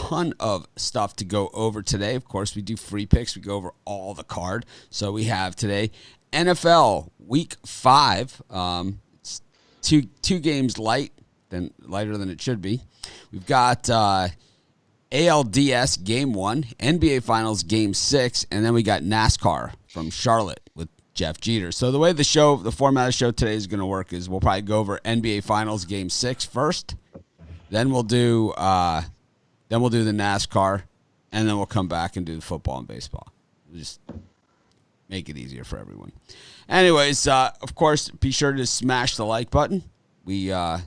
ton of stuff to go over today. Of course, we do free picks. We go over all the card. So we have today NFL Week 5. It's two games lighter than it should be. We've got ALDS Game 1, NBA Finals Game 6, and then we got NASCAR from Charlotte with Jeff Jeter. So the way the format of the show today is going to work is we'll probably go over NBA Finals Game 6 first. Then we'll do the NASCAR, and then we'll come back and do the football and baseball. We'll just make it easier for everyone. Anyways, of course, be sure to smash the like button. We do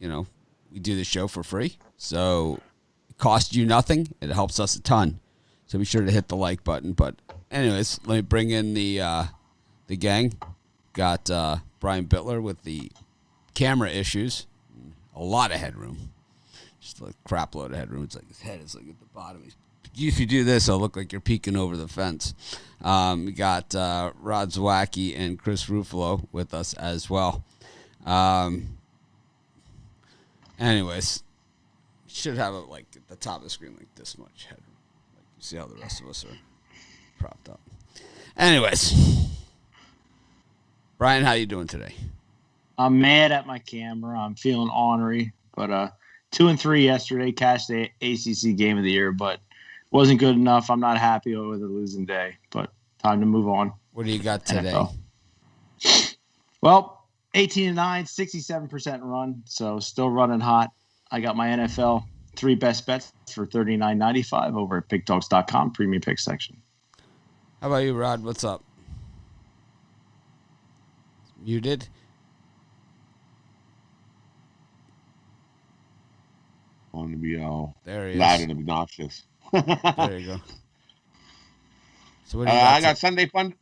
the show for free, so it costs you nothing. It helps us a ton. So be sure to hit the like button. But anyways, let me bring in the gang. Got Brian Bittler with the camera issues. A lot of headroom. Just a crap load of headroom. It's like his head is like at the bottom. If you do this, it'll look like you're peeking over the fence. We got Rod Zwacky and Chris Ruffalo with us as well. Anyways, should have it like at the top of the screen, like this much headroom. Like you see how the rest of us are propped up. Anyways, Brian, how you doing today? I'm mad at my camera. I'm feeling ornery, but 2-3 yesterday, cashed the ACC Game of the Year, but wasn't good enough. I'm not happy over the losing day, but time to move on. What do you got today? NFL. Well, 18-9, 67% run, so still running hot. I got my NFL 3 best bets for $39.95 over at PickDogs.com, premium pick section. How about you, Rod? What's up? Muted? Want to be all there loud and obnoxious. There you go. So what do you I got Sunday fun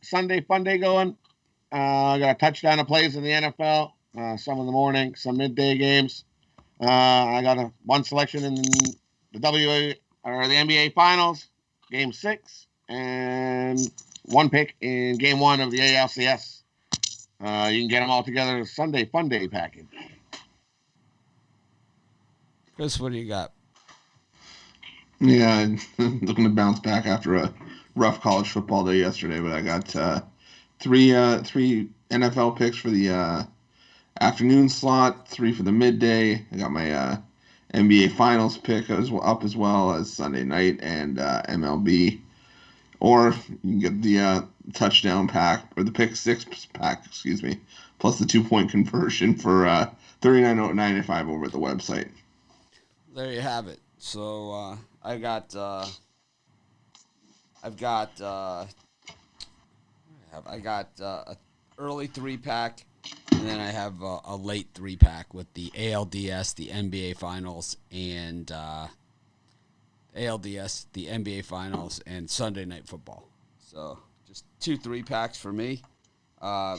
day going. I got a touchdown of plays in the NFL. Some in the morning, some midday games. I got one selection in the the NBA Finals, Game 6, and one pick in Game 1 of the ALCS. You can get them all together as Sunday Fun Day package. Chris, what do you got? Yeah, I'm looking to bounce back after a rough college football day yesterday, but I got three NFL picks for the afternoon slot, 3 for the midday. I got my NBA Finals pick up as well as Sunday night and MLB. Or you can get the touchdown pack, or the pick 6 pack, plus the 2-point conversion for $39.95 over at the website. There you have it. So I've got a early 3-pack, and then I have a late 3-pack with the ALDS, the NBA Finals, and ALDS, the NBA Finals, and Sunday Night Football. So just 2 3-packs for me. I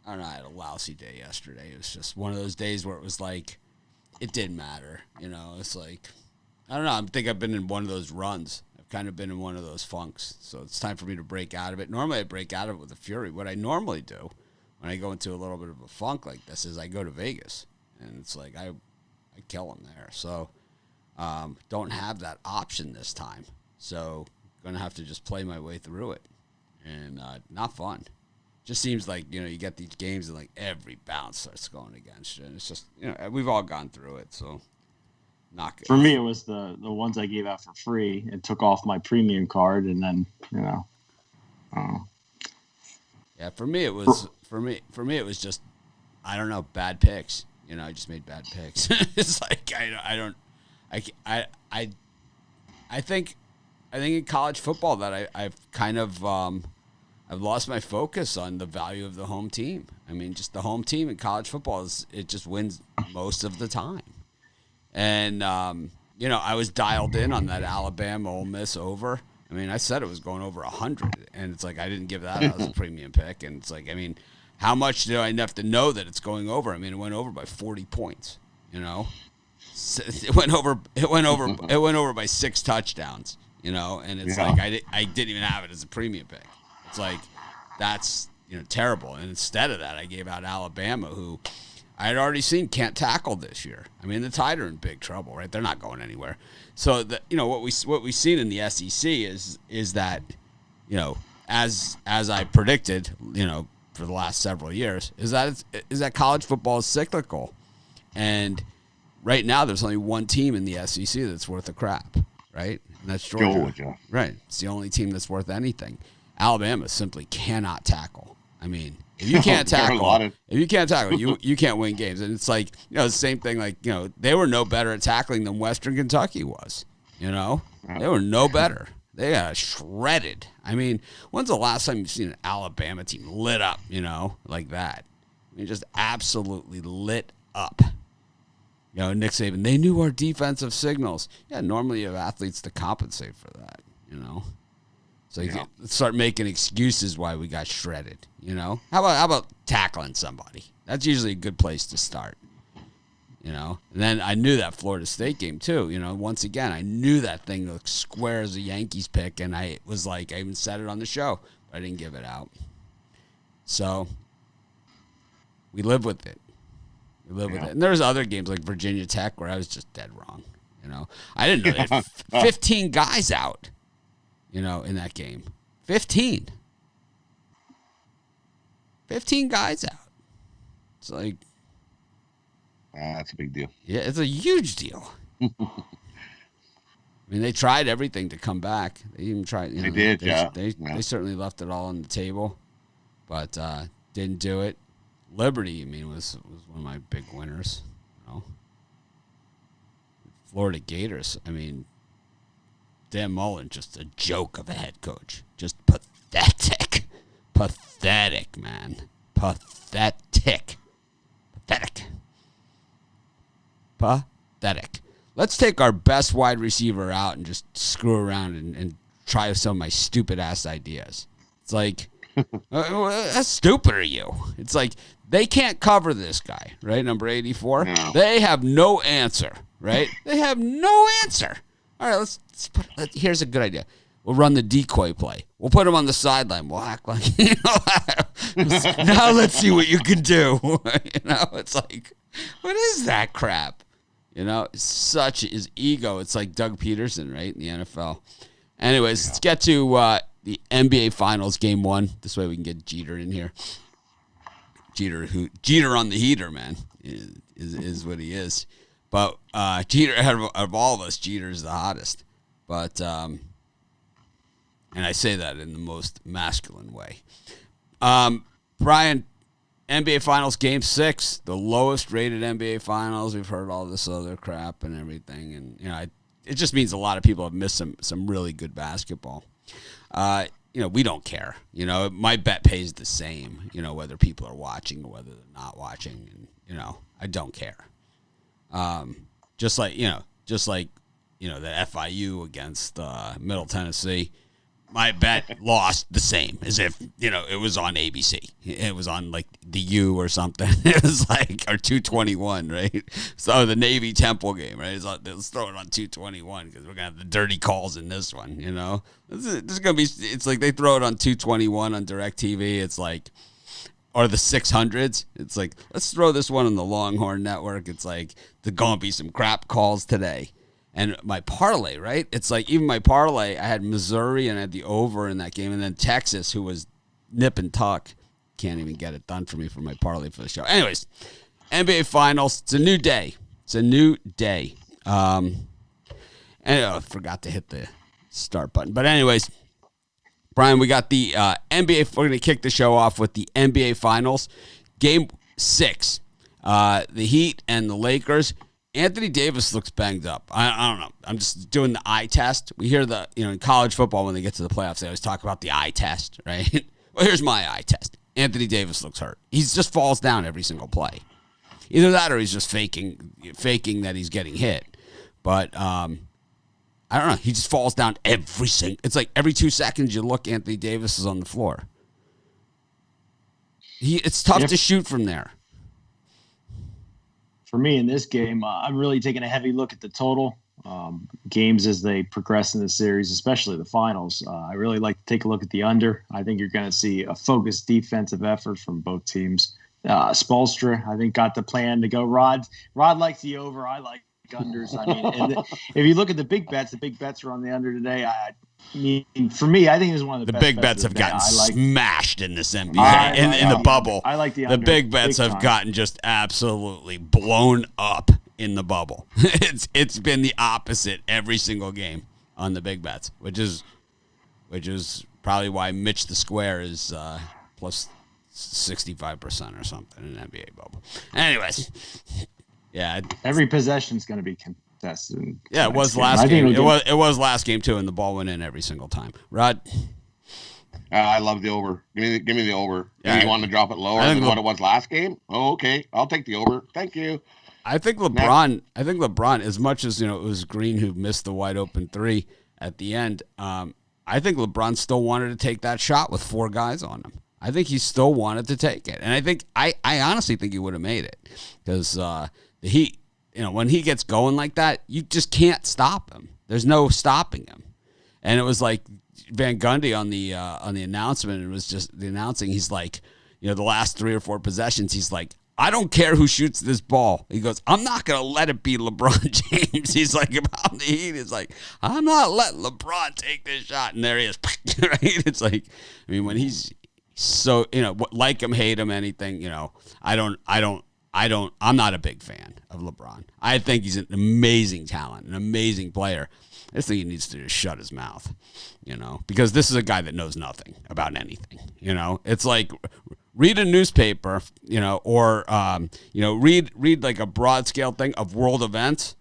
don't know. I had a lousy day yesterday. It was just one of those days where it was like, it didn't matter. You know, it's like, I don't know. I think I've been in one of those runs. I've kind of been in one of those funks. So it's time for me to break out of it. Normally I break out of it with a fury. What I normally do when I go into a little bit of a funk like this is I go to Vegas. And it's like I kill them there. So don't have that option this time. So going to have to just play my way through it. And not fun. Just seems like, you know, you get these games and like every bounce starts going against you. And it's just, you know, we've all gone through it. So not good. For me, it was the ones I gave out for free and took off my premium card. And then, you know. Yeah, for me, it was just, I don't know, bad picks. You know, I just made bad picks. It's like, I think in college football that I've kind of, I've lost my focus on the value of the home team. I mean, just the home team in college football it just wins most of the time. And, you know, I was dialed in on that Alabama Ole Miss over. I mean, I said it was going over 100, and it's like I didn't give that as a premium pick. And it's like, I mean, how much do I have to know that it's going over? I mean, it went over by 40 points, you know. It went over by 6 touchdowns, you know, and it's like I didn't even have it as a premium pick. It's like, that's, you know, terrible. And instead of that, I gave out Alabama, who I had already seen can't tackle this year. I mean, the Tide are in big trouble, right? They're not going anywhere. So what we've seen in the SEC is that, as I predicted, for the last several years, is that college football is cyclical, and right now there's only one team in the SEC that's worth a crap, right? And that's Georgia. Right. It's the only team that's worth anything. Alabama simply cannot tackle. I mean, if you can't tackle, you can't win games. And it's like, the same thing, like, they were no better at tackling than Western Kentucky was, They were no better. They got shredded. I mean, when's the last time you've seen an Alabama team lit up, like that? I mean, just absolutely lit up. Nick Saban, they knew our defensive signals. Yeah, normally you have athletes to compensate for that, So you can start making excuses why we got shredded, How about tackling somebody? That's usually a good place to start, And then I knew that Florida State game too, Once again, I knew that thing looked square as a Yankees pick, and I was like, I even said it on the show, but I didn't give it out. So we live with it. With it. And there's other games like Virginia Tech where I was just dead wrong, I didn't know they had 15 guys out. In that game. 15 guys out. It's like... that's a big deal. Yeah, it's a huge deal. I mean, they tried everything to come back. They even tried... They did, yeah. They certainly left it all on the table, but didn't do it. Liberty, was one of my big winners. Florida Gators, Dan Mullen, just a joke of a head coach. Just pathetic. Pathetic, man. Pathetic. Let's take our best wide receiver out and just screw around and try some of my stupid-ass ideas. It's like, how stupid are you? It's like, they can't cover this guy, right? Number 84. No. They have no answer, right? They have no answer. All right, here's a good idea. We'll run the decoy play. We'll put him on the sideline. We'll act like, now let's see what you can do. It's like, what is that crap? Such his ego. It's like Doug Peterson, right, in the NFL. Anyways, let's get to the NBA Finals Game 1. This way we can get Jeter in here. Jeter on the heater, man, is what he is. But Jeter, out of all of us, Jeter's the hottest. But, and I say that in the most masculine way. Brian, NBA Finals Game 6, the lowest rated NBA Finals. We've heard all this other crap and everything. And, it just means a lot of people have missed some really good basketball. We don't care. My bet pays the same, whether people are watching or whether they're not watching. And, I don't care. Just like the FIU against Middle Tennessee, my bet lost the same as if, it was on ABC. It was on like the U or something. It was like, or 221, right? So the Navy Temple game, right? Let's throw it on 221 because we're going to have the dirty calls in this one, This is going to be, it's like they throw it on 221 on DirecTV. It's like, or the 600s. It's like, let's throw this one on the Longhorn Network. It's like, there's going to be some crap calls today. And my parlay, right? It's like, even my parlay, I had Missouri and I had the over in that game. And then Texas, who was nip and tuck. Can't even get it done for me for my parlay for the show. Anyways, NBA Finals. It's a new day. And I forgot to hit the start button. But anyways, Brian, we got the NBA. We're going to kick the show off with the NBA Finals. Game 6. The Heat and the Lakers. Anthony Davis looks banged up. I don't know. I'm just doing the eye test. We hear in college football when they get to the playoffs, they always talk about the eye test, right? Well, here's my eye test. Anthony Davis looks hurt. He just falls down every single play. Either that or he's just faking that he's getting hit. But I don't know. He just falls down every single. It's like every 2 seconds you look, Anthony Davis is on the floor. It's tough to shoot from there. For me in this game, I'm really taking a heavy look at the total games as they progress in the series, especially the finals. I really like to take a look at the under. I think you're going to see a focused defensive effort from both teams. Spoelstra, I think, got the plan to go. Rod likes the over. I like unders. I mean, and if you look at the big bets are on the under today. I mean, for me, I think it's one of the best big bets have gotten smashed in this NBA in the bubble. I like the under. The big bets have gotten just absolutely blown up in the bubble. It's been the opposite every single game on the big bets, which is probably why Mitch the Square is plus 65% or something in the NBA bubble. Anyways, yeah, every possession is going to be contested. Yeah, it was last game. It was last game too, and the ball went in every single time. Rod, I love the over. Give me the over. Yeah, you want to drop it lower than what it was last game? Oh, okay, I'll take the over. Thank you. I think LeBron, as much as it was Green who missed the wide open three at the end. I think LeBron still wanted to take that shot with 4 guys on him. I think he still wanted to take it. And I honestly think he would have made it because the Heat, when he gets going like that, you just can't stop him. There's no stopping him. And it was like Van Gundy on the announcement, it was just the announcing, he's like, the last 3 or 4 possessions, he's like, I don't care who shoots this ball. He goes, I'm not going to let it be LeBron James. He's like, about the Heat, it's like, I'm not letting LeBron take this shot. And there he is. Right? It's like, I mean, when he's so, like him, hate him, anything, I'm not a big fan of LeBron. I think he's an amazing talent, an amazing player. I just think he needs to just shut his mouth, because this is a guy that knows nothing about anything. It's like, read a newspaper, or read like a broad scale thing of world events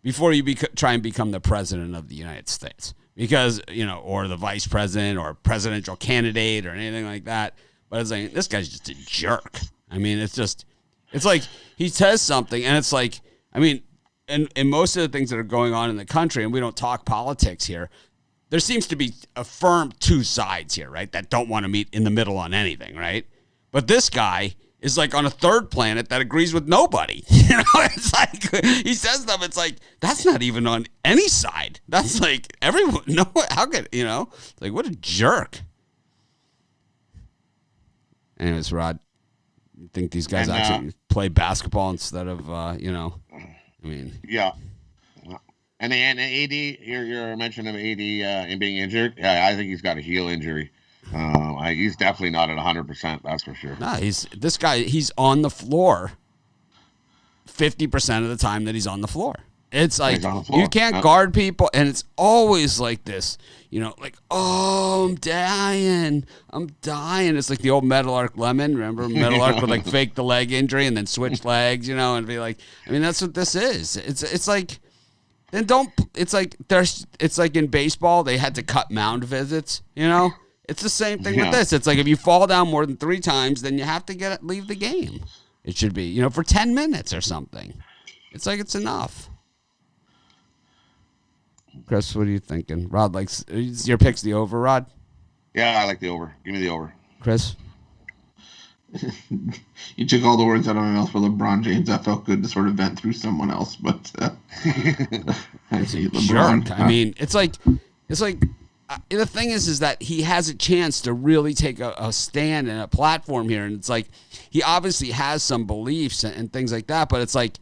before you try and become the president of the United States, because or the vice president or presidential candidate or anything like that. But it's like, this guy's just a jerk. I mean, it's like he says something, and it's like, I mean, and most of the things that are going on in the country, and we don't talk politics here, there seems to be a firm 2 sides here, right, that don't want to meet in the middle on anything, right? But this guy is like on a third planet that agrees with nobody. It's like he says stuff. It's like, that's not even on any side. That's like everyone. No, how could It's like, what a jerk. Anyways, Rod, you think these guys actually play basketball instead of I mean, yeah. And AD, you're mentioning AD and being injured. Yeah, I think he's got a heel injury. He's definitely not at 100%. That's for sure. Nah, he's on the floor 50% of the time that he's on the floor. It's like you can't guard people, and it's always like this, like, oh, I'm dying. It's like the old Meadowlark Lemon. Remember Meadowlark would like fake the leg injury and then switch legs, and be like, I mean, that's what this is. It's like, then it's like in baseball they had to cut mound visits, It's the same thing with this. It's like if you fall down more than 3 times, then you have to leave the game. It should be, for 10 minutes or something. It's like it's enough. Chris, what are you thinking? Rod likes your pick's the over, Rod? Yeah, I like the over. Give me the over. Chris? You took all the words out of my mouth for LeBron James. That felt good to sort of vent through someone else, but I see LeBron. Jerk. I mean, it's like the thing is that he has a chance to really take a stand and a platform here, and it's like he obviously has some beliefs and things like that, but it's like,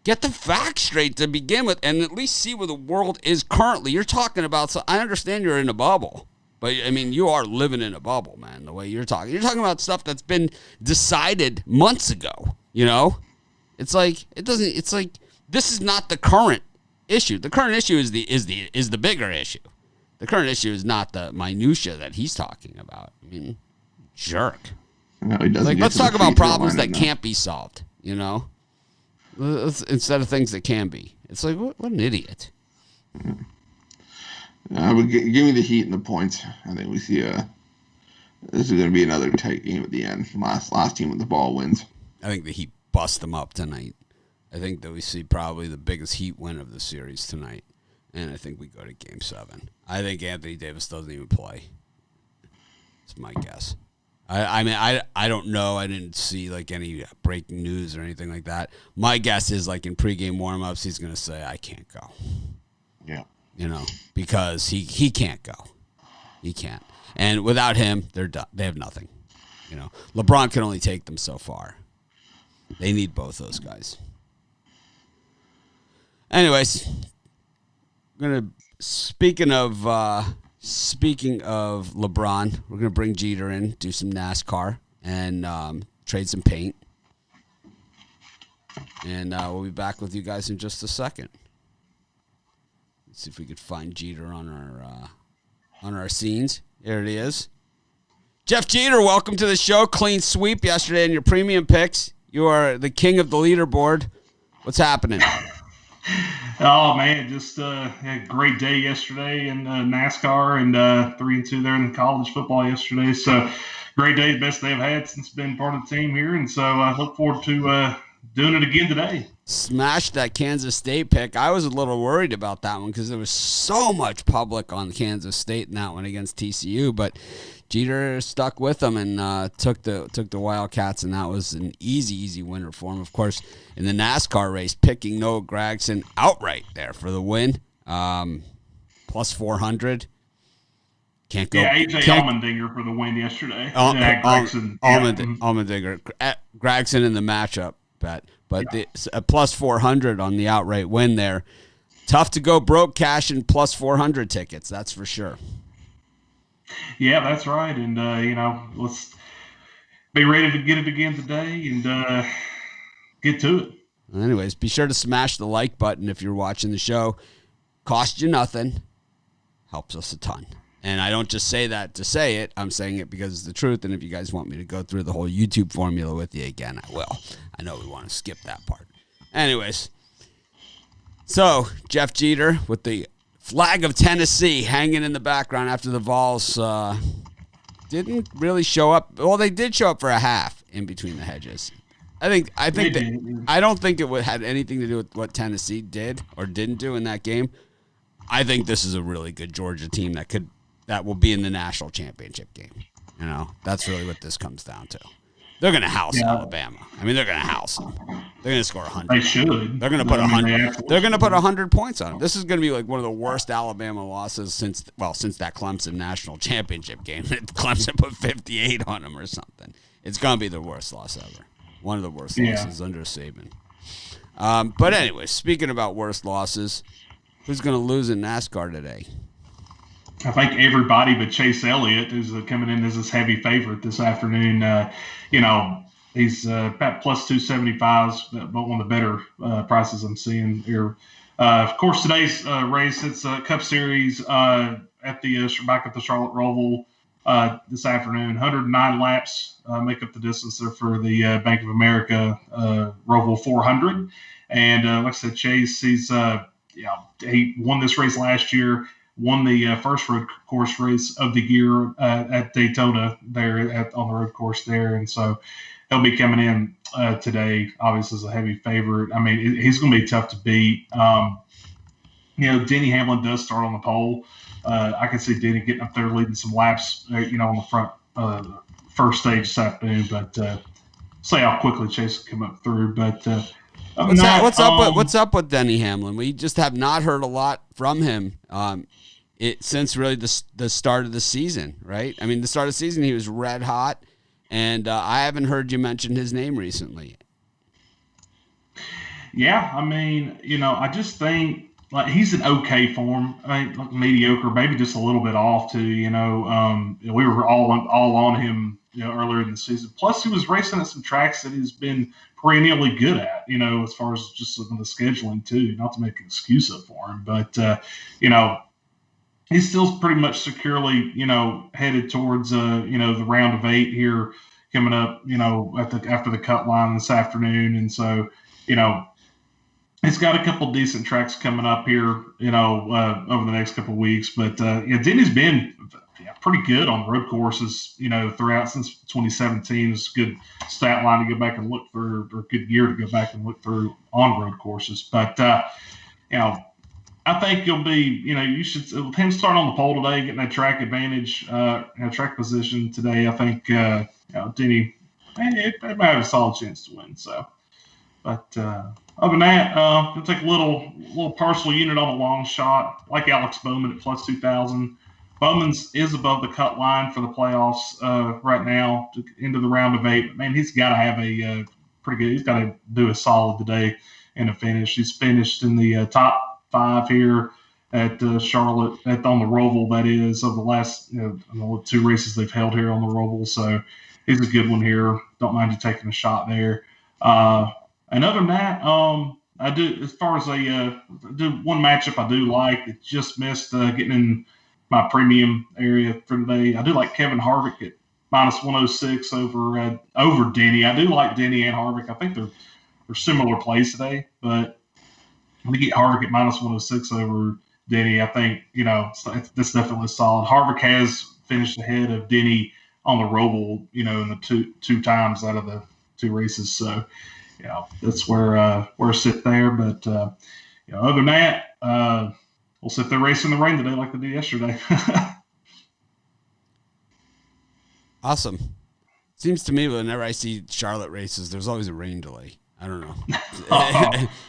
get the facts straight to begin with and at least see where the world is currently. You're talking about, so I understand you're in a bubble, but I mean, you are living in a bubble, man, the way you're talking. You're talking about stuff that's been decided months ago, It's like, it's like, this is not the current issue. The current issue is the bigger issue. The current issue is not the minutia that he's talking about. I mean, jerk. No, he doesn't. Let's talk about problems that can't be solved, instead of things that can be. It's like, what an idiot. I would give me the Heat and the points. I think we see this is going to be another tight game at the end. Last team with the ball wins. I think the Heat bust them up tonight. I think that we see probably the biggest Heat win of the series tonight. And I think we go to Game 7. I think Anthony Davis doesn't even play. It's my guess. I mean, I don't know. I didn't see like any breaking news or anything like that. My guess is like in pregame warm-ups, he's going to say, I can't go. Yeah. Because he can't go. He can't. And without him, they're done. They have nothing. LeBron can only take them so far. They need both those guys. Anyways, speaking of LeBron, we're gonna bring Jeter in, do some NASCAR, and trade some paint. And we'll be back with you guys in just a second. Let's see if we could find Jeter on our scenes. Here it is. Jeff Jeter, welcome to the show. Clean sweep yesterday in your premium picks. You are the king of the leaderboard. What's happening? Oh man, just had a great day yesterday in NASCAR and 3-2 there in college football yesterday. So great day, best day I've had since being part of the team here, and so I look forward to doing it again today. Smashed that Kansas State pick. I was a little worried about that one because there was so much public on Kansas State in that one against TCU, but Jeter stuck with them and took the Wildcats, and that was an easy winner for him. Of course, in the NASCAR race, picking Noah Gragson outright there for the win, plus 400. Can't go. Yeah, AJ Allmendinger for the win yesterday. Gragson. Allmendinger, Gragson in the matchup bet, but the plus 400 on the outright win there. Tough to go broke cashing plus 400 tickets, that's for sure. Yeah, that's right. And, let's be ready to get it again today and get to it. Anyways, be sure to smash the like button if you're watching the show. Cost you nothing. Helps us a ton. And I don't just say that to say it. I'm saying it because it's the truth. And if you guys want me to go through the whole YouTube formula with you again, I will. I know we want to skip that part. Anyways, so Jeff Jeter with the flag of Tennessee hanging in the background after the Vols didn't really show up. Well, they did show up for a half in between the hedges. I don't think it had anything to do with what Tennessee did or didn't do in that game. I think this is a really good Georgia team that will be in the national championship game. That's really what this comes down to. They're going to house Alabama. I mean, they're going to house them. They're going to score 100. They should. They're going to put 100. They're going to put 100 points on them. This is going to be like one of the worst Alabama losses since that Clemson national championship game. Clemson put 58 on them or something. It's going to be the worst loss ever. One of the worst losses under Saban. But anyway, speaking about worst losses, who's going to lose in NASCAR today? I think everybody but Chase Elliott is coming in as his heavy favorite this afternoon. He's about plus 275s, but one of the better prices I'm seeing here. Of course, today's race, it's a Cup Series back at the Charlotte Roval this afternoon. 109 laps make up the distance there for the Bank of America Roval 400. And like I said, Chase, he won this race last year. Won the first road course race of the year at Daytona there on the road course there. And so he'll be coming in today, obviously, as a heavy favorite. I mean, he's going to be tough to beat. Denny Hamlin does start on the pole. I can see Denny getting up there leading some laps, on the front first stage this afternoon. But see how quickly Chase can come up through. But what's up with Denny Hamlin? We just have not heard a lot from him since really the start of the season, right? I mean, the start of the season, he was red hot, and I haven't heard you mention his name recently. Yeah, I mean, I just think he's in okay form. I mean, mediocre, maybe just a little bit off too. We were all on him, earlier in the season. Plus, he was racing at some tracks that he's been perennially good at, as far as just some of the scheduling too. Not to make an excuse up for him, but he's still pretty much securely, headed towards the round of 8 here coming up, after the cut line this afternoon, and so he's got a couple decent tracks coming up here, over the next couple of weeks. But Denny's been pretty good on road courses, throughout since 2017. It's a good stat line to go back and look through, or a good year to go back and look through on road courses. But I think you'll be, you should, with him starting on the pole today, getting that track advantage, track position today. I think Denny, it might have a solid chance to win. So, but other than that, we'll take a little partial unit on a long shot, like Alex Bowman at plus 2,000. Bowman's is above the cut line for the playoffs right now, into the round of 8. Man, he's got to have a pretty good. He's got to do a solid today in a finish. He's finished in the top 5 here at Charlotte, on the Roval, that is, of the last 2 races they've held here on the Roval. So he's a good one here. Don't mind you taking a shot there. And other than that, I do, as far as do one matchup I do like that just missed getting in my premium area for today. I do like Kevin Harvick at -106 over Denny. I do like Denny and Harvick. I think they're similar plays today, but when we get Harvick at -106 over Denny, I think that's definitely solid. Harvick has finished ahead of Denny on the Roval, in the two times out of the 2 races. So, that's where I sit there. But other than that, we'll sit there racing in the rain today like they did yesterday. Awesome. Seems to me whenever I see Charlotte races, there's always a rain delay. I don't know.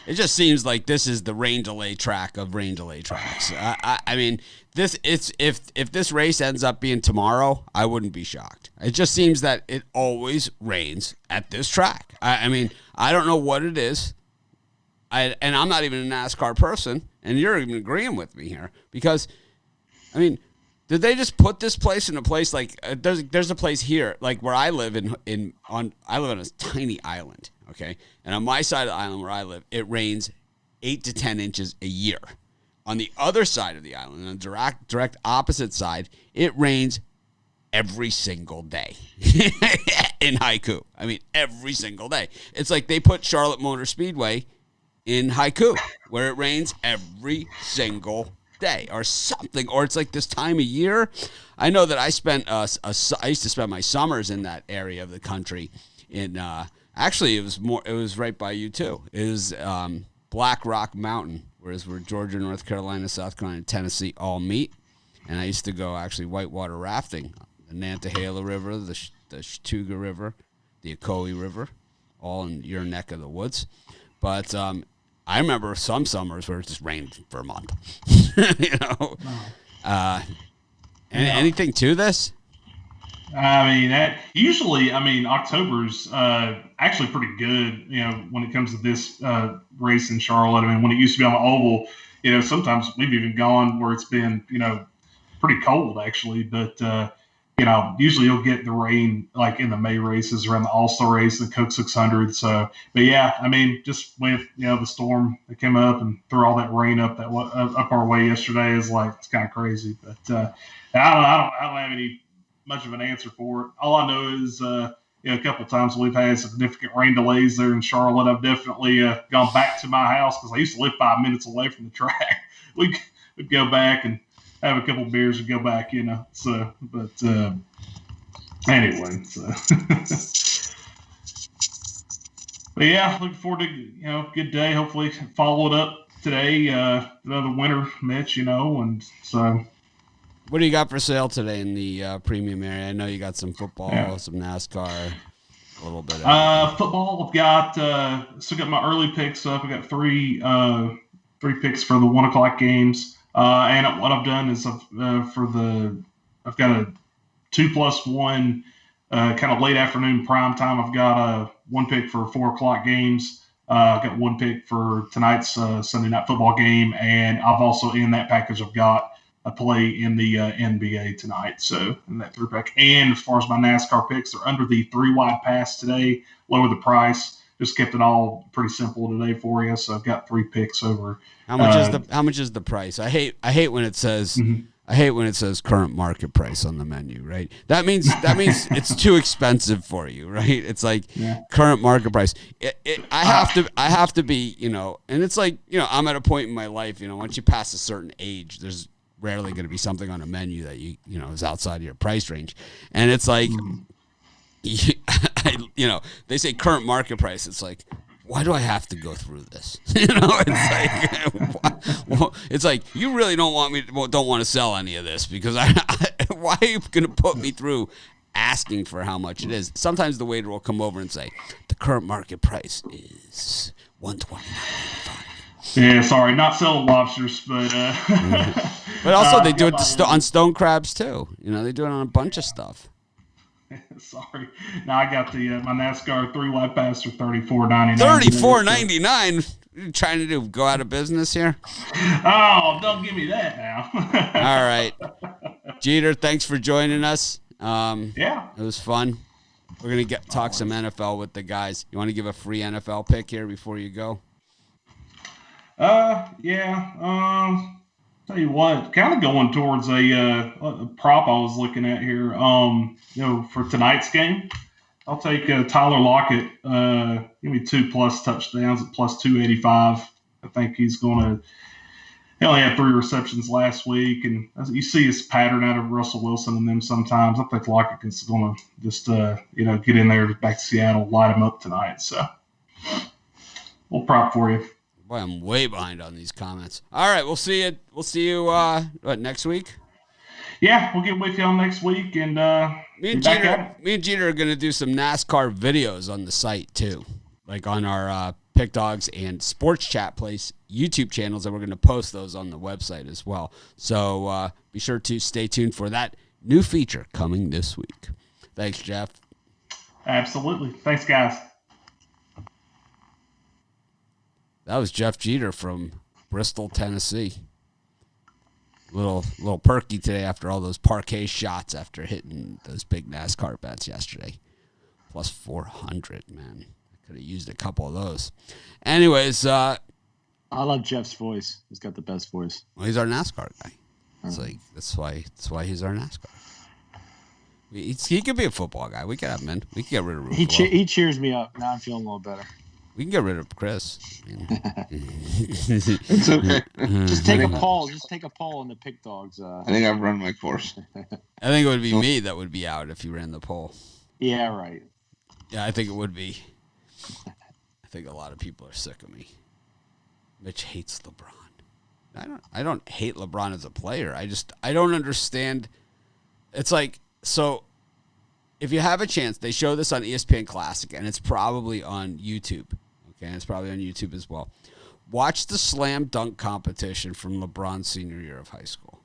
It just seems like this is the rain delay track of rain delay tracks. I mean, if this race ends up being tomorrow, I wouldn't be shocked. It just seems that it always rains at this track. I mean, I don't know what it is. And I'm not even a NASCAR person, and you're even agreeing with me here because, I mean, did they just put this place in a place like there's a place here like where I live I live on a tiny island, okay, and on my side of the island where I live, it rains 8 to 10 inches a year. On the other side of the island, on the direct opposite side, it rains every single day in Haiku. I mean, every single day. It's like they put Charlotte Motor Speedway in Haiku, where it rains every single day or something, or it's like this time of year. I know that I used to spend my summers in that area of the country. Actually, it was right by you too. It was Black Rock Mountain, where Georgia, North Carolina, South Carolina, Tennessee all meet. And I used to go actually whitewater rafting, the Nantahala River, the Chattooga River, the Ocoee River, all in your neck of the woods. But I remember some summers where it just rained for a month. Anything to this? I mean, October's actually pretty good, when it comes to this race in Charlotte. I mean, when it used to be on the oval, sometimes we've even gone where it's been, pretty cold actually. But, usually you'll get the rain like in the May races around the All-Star race and the Coke 600. So, but yeah, I mean, just with, the storm that came up and threw all that rain up our way yesterday is like, it's kind of crazy. But I don't have any much of an answer for it. All I know is, a couple of times we've had significant rain delays there in Charlotte. I've definitely gone back to my house because I used to live 5 minutes away from the track. We'd go back and have a couple of beers and go back, So, but anyway, so. But yeah, looking forward to good day. Hopefully, follow it up today. Another winner, Mitch. And so. What do you got for sale today in the premium area? I know you got some football, some NASCAR, a little bit of football. I've got still got my early picks up. I got three picks for the 1 o'clock games. And what I've done is I've got a 2+1 kind of late afternoon prime time. I've got one pick for 4 o'clock games. I've got one pick for tonight's Sunday night football game, and I've also in that package I've got a play in the NBA tonight. So in that 3-pack. And as far as my NASCAR picks, they're under the 3-wide pass today. Lower the price. Just kept it all pretty simple today for you. So I've got 3 picks over. How much is the price? I hate when it says I hate when it says current market price on the menu, right? That means it's too expensive for you, right? It's like current market price. I have to be, and it's like, I'm at a point in my life, once you pass a certain age, there's rarely going to be something on a menu that is outside of your price range. And it's like they say current market price. It's like, why do I have to go through this? It's like you really don't want to sell any of this because why are you going to put me through asking for how much it is? Sometimes the waiter will come over and say the current market price is $129.95. Yeah, sorry, not selling lobsters, but But also they do it on stone crabs too. You know, they do it on a bunch of stuff. Sorry. Now I got the my NASCAR 3 wide pass for $34.99. $34.99. You trying to go out of business here? Oh, don't give me that now. All right, Jeter, thanks for joining us. Yeah, it was fun. We're gonna talk some NFL with the guys. You want to give a free NFL pick here before you go? Yeah. Tell you what, kind of going towards a prop I was looking at here. For tonight's game, I'll take Tyler Lockett. Give me 2+ touchdowns at +285. I think he's going to. He only had 3 receptions last week, and as you see his pattern out of Russell Wilson and them sometimes. I think Lockett is going to just get in there back to Seattle, light him up tonight. So, we'll prop for you. Boy, I'm way behind on these comments. All right, we'll see you. We'll see you. Next week? Yeah, we'll get with y'all next week, and me and Jeter are going to do some NASCAR videos on the site too, like on our Pick Dogs and Sports Chat Place YouTube channels, and we're going to post those on the website as well. So be sure to stay tuned for that new feature coming this week. Thanks, Jeff. Absolutely. Thanks, guys. That was Jeff Jeter from Bristol, Tennessee. Little perky today after all those parquet shots after hitting those big NASCAR bets yesterday. +400, man. I could have used a couple of those. Anyways, I love Jeff's voice. He's got the best voice. Well, he's our NASCAR guy. It's like that's why he's our NASCAR. He could be a football guy. We could have him in. We could get rid of Ruffalo. He cheers me up. Now I'm feeling a little better. We can get rid of Chris. It's okay. Just take a poll. Just take a poll on the Pick Dogs. I think I've run my course. I think it would be me that would be out if you ran the poll. Yeah, right. Yeah, I think it would be. I think a lot of people are sick of me. Mitch hates LeBron. I don't hate LeBron as a player. I don't understand. It's like, so if you have a chance, they show this on ESPN Classic, and it's probably on YouTube. Okay, and it's probably on YouTube as well. Watch the slam dunk competition from LeBron's senior year of high school.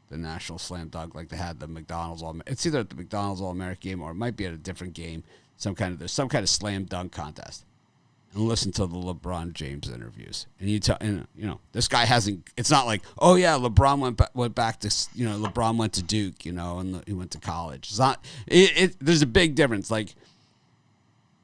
The National Slam Dunk, like they had the McDonald's it's either at the McDonald's All-American game or it might be at a different game. There's some kind of slam dunk contest. And listen to the LeBron James interviews. And this guy hasn't. It's not like, oh yeah, LeBron went back to LeBron went to Duke, and he went to college. It's not. There's a big difference. Like,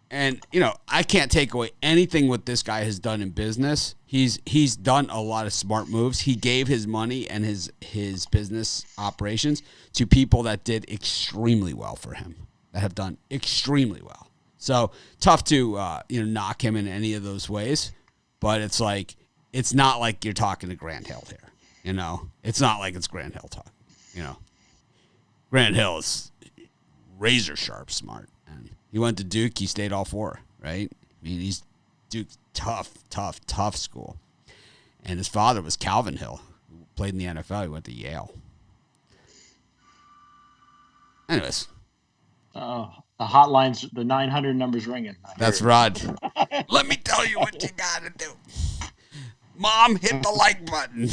and I can't take away anything what this guy has done in business. He's done a lot of smart moves. He gave his money and his business operations to people that did extremely well for him. That have done extremely well. So tough to knock him in any of those ways, but it's not like you're talking to Grant Hill here. It's not like it's Grant Hill talk. Grant Hill is razor sharp smart, and he went to Duke. He stayed all 4, right? I mean, he's Duke, tough school, and his father was Calvin Hill, who played in the NFL. He went to Yale. Anyways. The hotline's, the 900 number's ringing. That's Rod. Let me tell you what you got to do. Mom, hit the like button.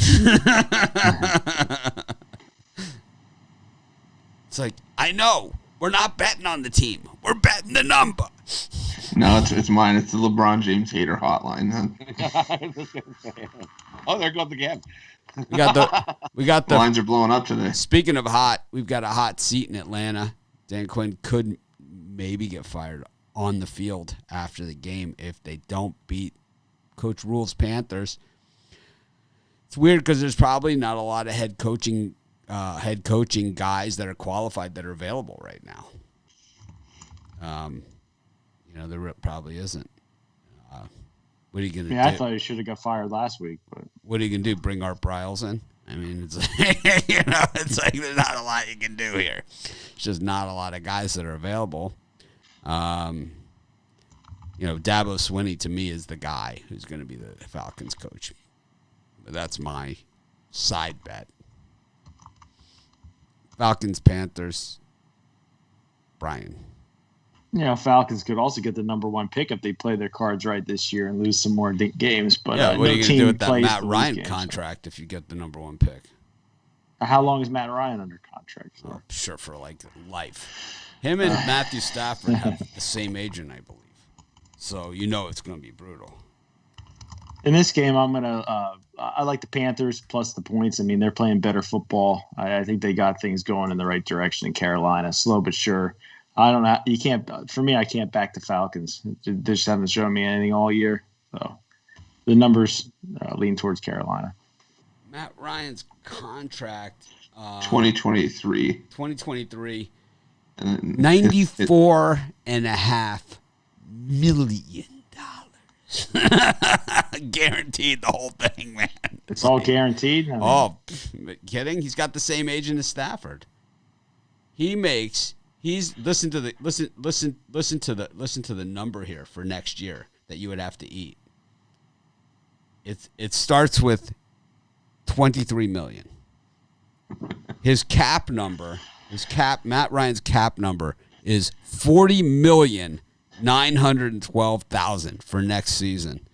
It's like, I know. We're not betting on the team. We're betting the number. No, it's mine. It's the LeBron James hater hotline. Oh, there goes again. We got the lines are blowing up today. Speaking of hot, we've got a hot seat in Atlanta. Dan Quinn could maybe get fired on the field after the game if they don't beat Coach Rule's Panthers. It's weird because there's probably not a lot of head coaching guys that are qualified that are available right now. There probably isn't. What are you going to do? I thought he should have got fired last week. But what are you going to do? Bring Art Briles in? I mean, it's it's like there's not a lot you can do here. It's just not a lot of guys that are available. Dabo Swinney to me is the guy who's going to be the Falcons coach. But that's my side bet. Falcons, Panthers, Brian. Falcons could also get the number 1 pick if they play their cards right this year and lose some more games. But what are you going to do with that Matt Ryan contract if you get the number 1 pick? How long is Matt Ryan under contract for? Oh, sure, for like life. Him and Matthew Stafford have the same agent, I believe. So it's going to be brutal. In this game, I like the Panthers plus the points. I mean, they're playing better football. I think they got things going in the right direction in Carolina, slow but sure. I don't know. You can't. For me, I can't back the Falcons. They just haven't shown me anything all year. So the numbers lean towards Carolina. Matt Ryan's contract. 2023. 2023. And $94.5 million. Guaranteed the whole thing, man. It's all guaranteed. I mean, Kidding? He's got the same agent as Stafford. Listen to the number here for next year that you would have to eat. It starts with $23 million. Matt Ryan's cap number is $40,912,000 for next season.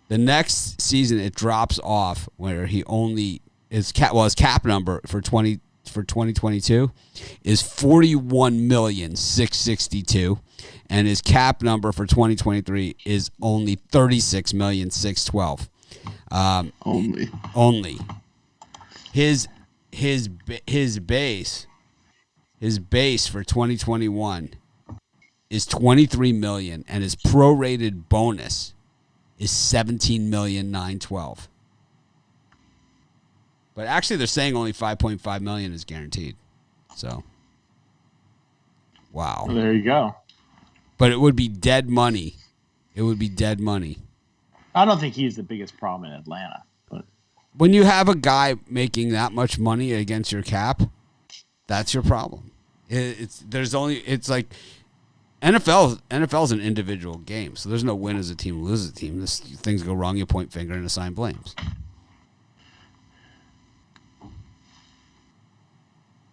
The next season it drops off where his cap number for 2022 is $41,662,000, and his cap number for 2023 is only $36,612,000. Only. His base for 2021 is $23 million, and his prorated bonus is $17,912,000. But actually, they're saying only $5.5 million is guaranteed. So, wow. well, there you go. But it would be dead money. I don't think he's the biggest problem in Atlanta. But when you have a guy making that much money against your cap, that's your problem. It's like NFL's an individual game, so there's no win as a team, lose as a team. Things go wrong, you point finger and assign blames.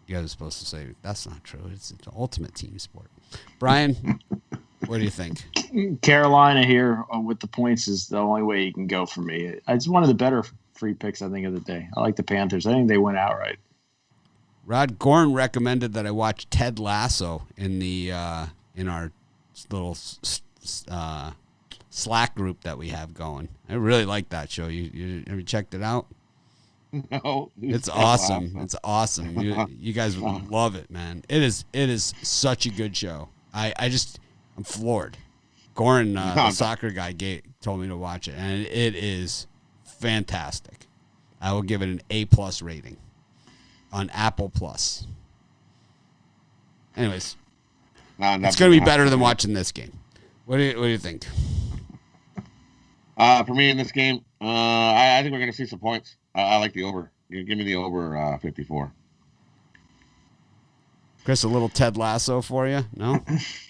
You guys are supposed to say that's not true. It's an ultimate team sport. Brian, what do you think? Carolina here with the points is the only way you can go for me. It's one of the better free picks, I think, of the day. I like the Panthers. I think they win outright. Rod Gorn recommended that I watch Ted Lasso in our little Slack group that we have going. I really like that show. You have you checked it out? No, It's awesome. It's awesome. You guys would love it, man. It is such a good show. I'm floored. Goran, the soccer guy, told me to watch it, and it is fantastic. I will give it an A+ rating on Apple Plus. Anyways, it's going to be better than watching this game. What do you think? For me in this game, I think we're going to see some points. I like the over. Give me the over 54. Chris, a little Ted Lasso for you? No?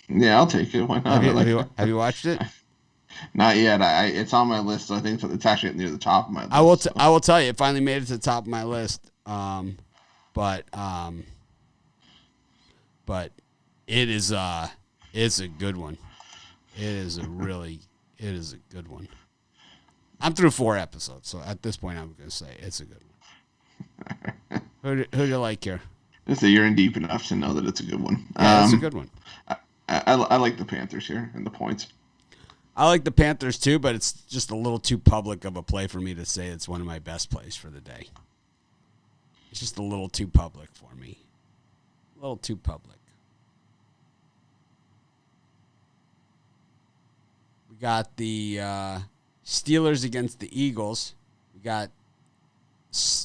Yeah, I'll take it. Why not? Have you watched it? Not yet. It's on my list, so I think it's actually near the top of my list. I will tell you, it finally made it to the top of my list. But it is it's a good one. It is a good one. I'm through 4 episodes, so at this point, I'm going to say it's a good one. Who do you like here? So you're in deep enough to know that it's a good one. Yeah, it's a good one. I like the Panthers here and the points. I like the Panthers too, but it's just a little too public of a play for me to say it's one of my best plays for the day. It's just a little too public for me. A little too public. We got the Steelers against the Eagles. We got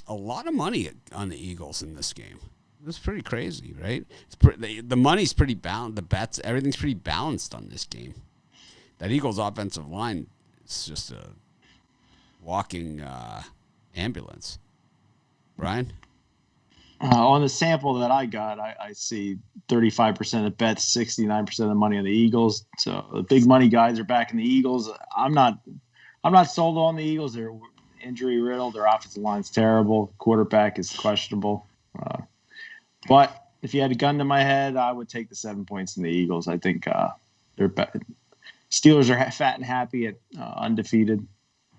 a lot of money on the Eagles in this game. It's pretty crazy, right? The money's pretty balanced. The bets, everything's pretty balanced on this game. That Eagles offensive line is just a walking ambulance. Brian? On the sample that I got, I see 35% of bets, 69% of the money on the Eagles. So the big money guys are back in the Eagles. I'm not sold on the Eagles. They're injury riddled. Their offensive line's terrible. Quarterback is questionable. But if you had a gun to my head, I would take the 7 points in the Eagles. I think Steelers are fat and happy at undefeated.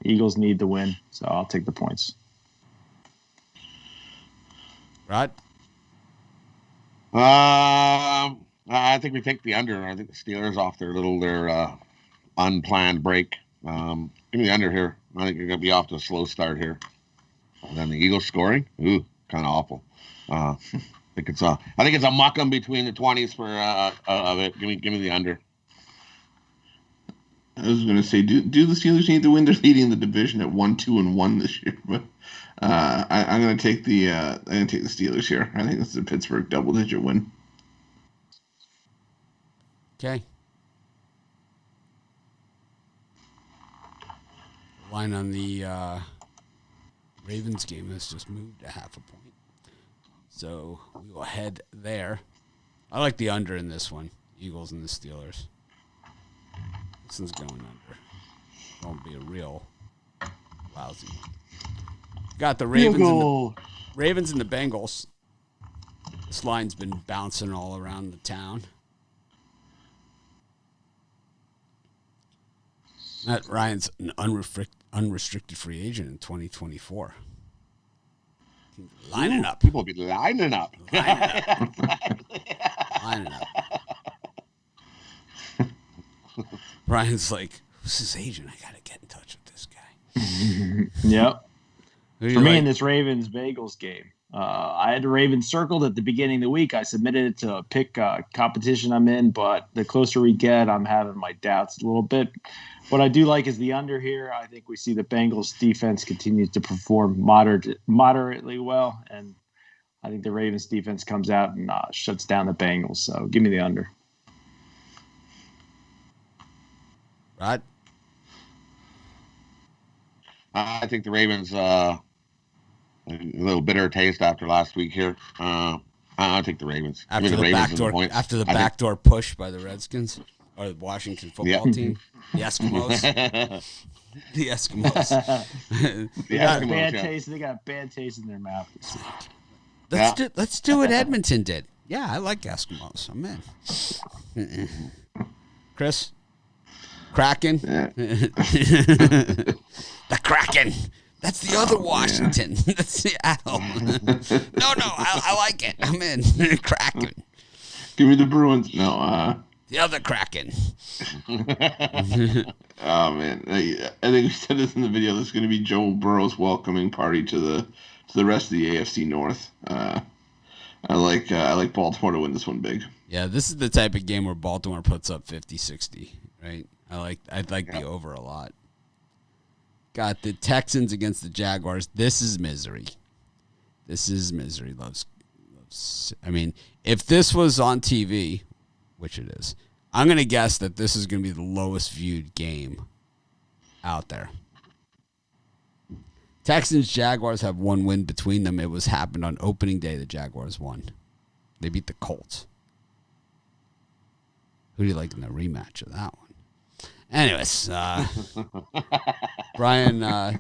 Eagles need the win, so I'll take the points. Rod? I think we take the under. I think the Steelers off their unplanned break. Give me the under here. I think you're going to be off to a slow start here. And then the Eagles scoring. Ooh, kind of awful. I think it's a muck 'em between the 20s for of it. Give me the under. I was going to say, do the Steelers need to win? They're leading the division at 1-2-1 this year, but I'm going to take the Steelers here. I think this is a Pittsburgh double-digit win. Okay. Line on the Ravens game has just moved a half a point, so we will head there. I like the under in this one. Eagles and the Steelers. This one's going under. It won't be a real lousy one. Got the Ravens and the Bengals. This line's been bouncing all around the town. Matt Ryan's an unrestricted free agent in 2024. Lining up. People will be lining up. Lining up. Ryan's like, who's his agent? I got to get in touch with this guy. Yep. For me like? in this Ravens-Bagels game, I had the Ravens circled at the beginning of the week. I submitted it to pick competition I'm in, but the closer we get, I'm having my doubts a little bit. What I do like is the under here. I think we see the Bengals defense continues to perform moderately well, and I think the Ravens defense comes out and shuts down the Bengals. So give me the under. Rod? I think the Ravens a little bitter taste after last week here. I'll take the Ravens. After the backdoor push by the Redskins or the Washington football team, the Eskimos. The Eskimos. They got bad taste in their mouth. Let's do what Edmonton did. Yeah, I like Eskimos. I'm in. Chris? Kraken? The Kraken. That's the other Washington. Yeah. That's Seattle. No, I like it. I'm in. Kraken. Give me the Bruins. No, the other Kraken. Oh man, I think we said this in the video. This is going to be Joe Burrow's welcoming party to the rest of the AFC North. I like Baltimore to win this one big. Yeah, this is the type of game where Baltimore puts up 50-60, right? I'd like the over a lot. Got the Texans against the Jaguars. This is misery. Loves. I mean, if this was on TV, which it is, I'm going to guess that this is going to be the lowest viewed game out there. Texans, Jaguars have one win between them. It happened on opening day. The Jaguars won. They beat the Colts. Who do you like in the rematch of that one? Anyways, Brian, the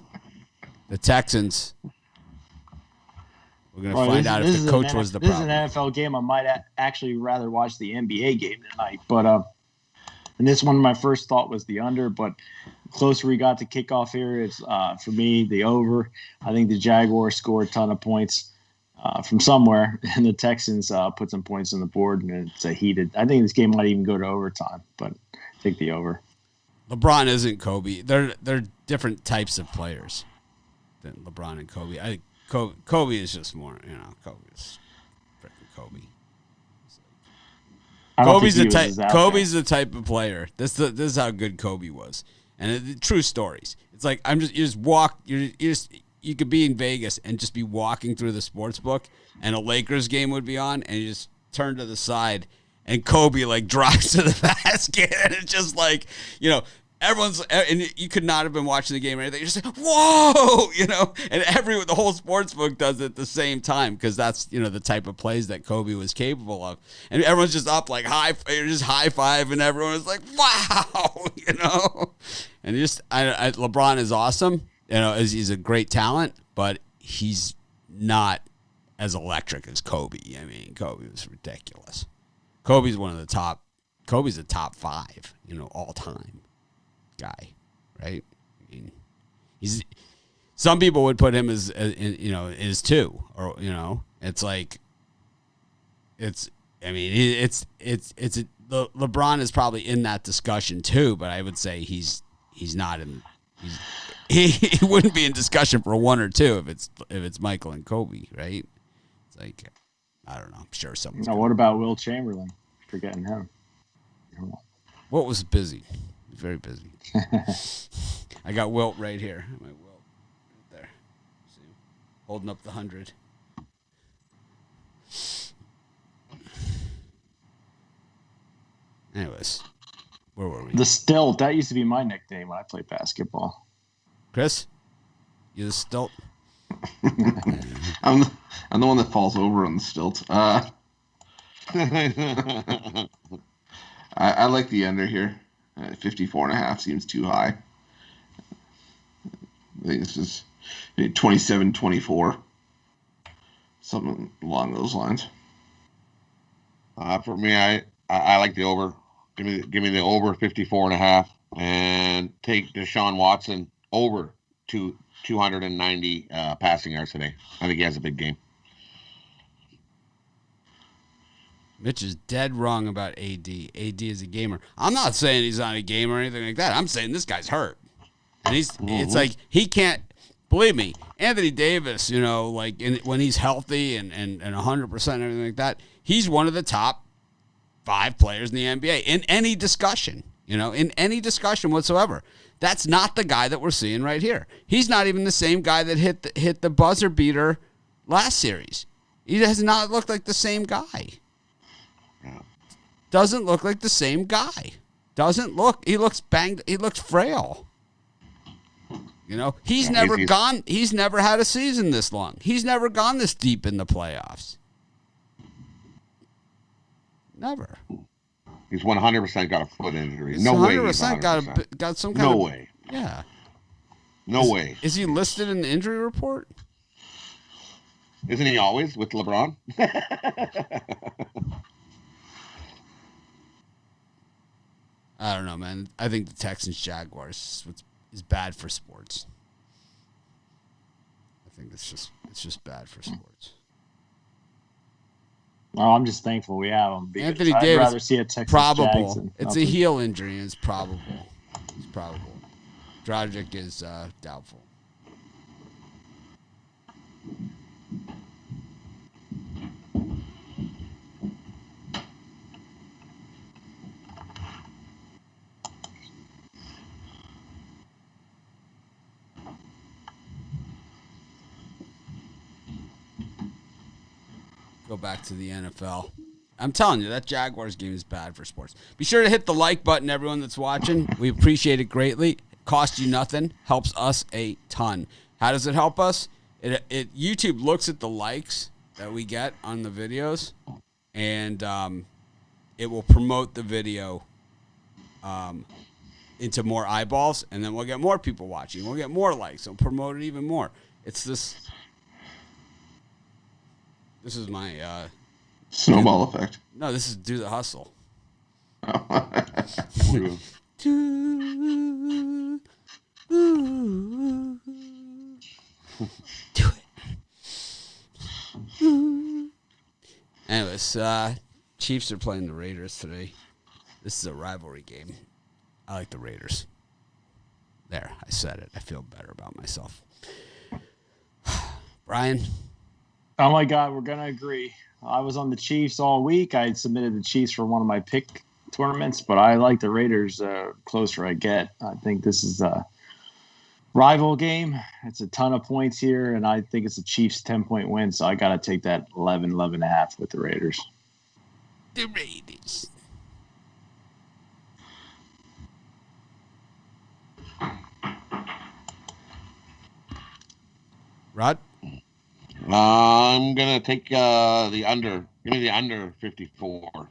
Texans. We're going to find out if the coach was the problem. This is an NFL game. I might actually rather watch the NBA game tonight. But and this one, my first thought was the under. But the closer we got to kickoff here, it's for me the over. I think the Jaguars score a ton of points from somewhere, and the Texans put some points on the board, and it's a heated. I think this game might even go to overtime. But take the over. LeBron isn't Kobe. They're different types of players than LeBron and Kobe. Kobe is just more, Kobe's freaking Kobe. Kobe's the type of player. This is how good Kobe was, and true stories. It's like you could be in Vegas and just be walking through the sports book, and a Lakers game would be on, and you just turn to the side, and Kobe drives to the basket, and it's just everyone's, and you could not have been watching the game or anything. You're just like, whoa, and the whole sports book does it at the same time because that's, the type of plays that Kobe was capable of. And everyone's just up just high five, and everyone is like, wow, And LeBron is awesome, he's a great talent, but he's not as electric as Kobe. I mean, Kobe was ridiculous. Kobe's a top 5, all time guy, right? I mean, some people would put him as 2, or It's like, LeBron is probably in that discussion too, but I would say he's not in. He wouldn't be in discussion for 1 or 2 if it's Michael and Kobe, right? It's like, I don't know. I'm sure someone's. Now, what about Will Chamberlain? Forgetting him. What was busy? Very busy. I got Wilt right here. My Wilt right there. See, holding up the 100. Anyways, where were we? The stilt. That used to be my nickname when I played basketball. Chris, you the stilt? I'm the one that falls over on the stilt. I like the under here. 54.5 seems too high. I think this is 27-24. Something along those lines. For me, I like the over. Give me the over 54.5 and take Deshaun Watson over to 290 passing yards today. I think he has a big game. Mitch is dead wrong about AD. AD is a gamer. I'm not saying he's not a gamer or anything like that. I'm saying this guy's hurt. And it's like he can't, believe me, Anthony Davis, when he's healthy and 100% and everything like that, he's one of the top 5 players in the NBA in any discussion, in any discussion whatsoever. That's not the guy that we're seeing right here. He's not even the same guy that hit the buzzer beater last series. He has not looked like the same guy. Doesn't look like the same guy. He looks banged. He looks frail. He's never had a season this long. He's never gone this deep in the playoffs. Never. He's 100% got a foot injury. He's no 100% way. 100% got some kind of. No way. Yeah. No way. Is he listed in the injury report? Isn't he always with LeBron? I don't know, man. I think the Texans-Jaguars is bad for sports. I think it's just bad for sports. Oh, I'm just thankful we have him. Anthony I'd Davis, rather see a Texas probable. It's a heel injury, and it's probable. It's probable. Dragic is doubtful. Go back to the NFL. I'm telling you, that Jaguars game is bad for sports. Be sure to hit the like button, everyone that's watching. We appreciate it greatly. It costs you nothing. Helps us a ton. How does it help us? YouTube looks at the likes that we get on the videos, and it will promote the video into more eyeballs, and then we'll get more people watching. We'll get more likes. We'll promote it even more. It's this. This is my snowball effect. No, this is Do the Hustle. Do it. Anyways, Chiefs are playing the Raiders today. This is a rivalry game. I like the Raiders. There, I said it. I feel better about myself. Brian? Oh, my God, we're going to agree. I was on the Chiefs all week. I submitted the Chiefs for one of my pick tournaments, but I like the Raiders closer I get. I think this is a rival game. It's a ton of points here, and I think it's a Chiefs 10-point win, so I got to take that 11.5 with the Raiders. The Raiders. Rod? I'm going to take the under. Give me the under 54.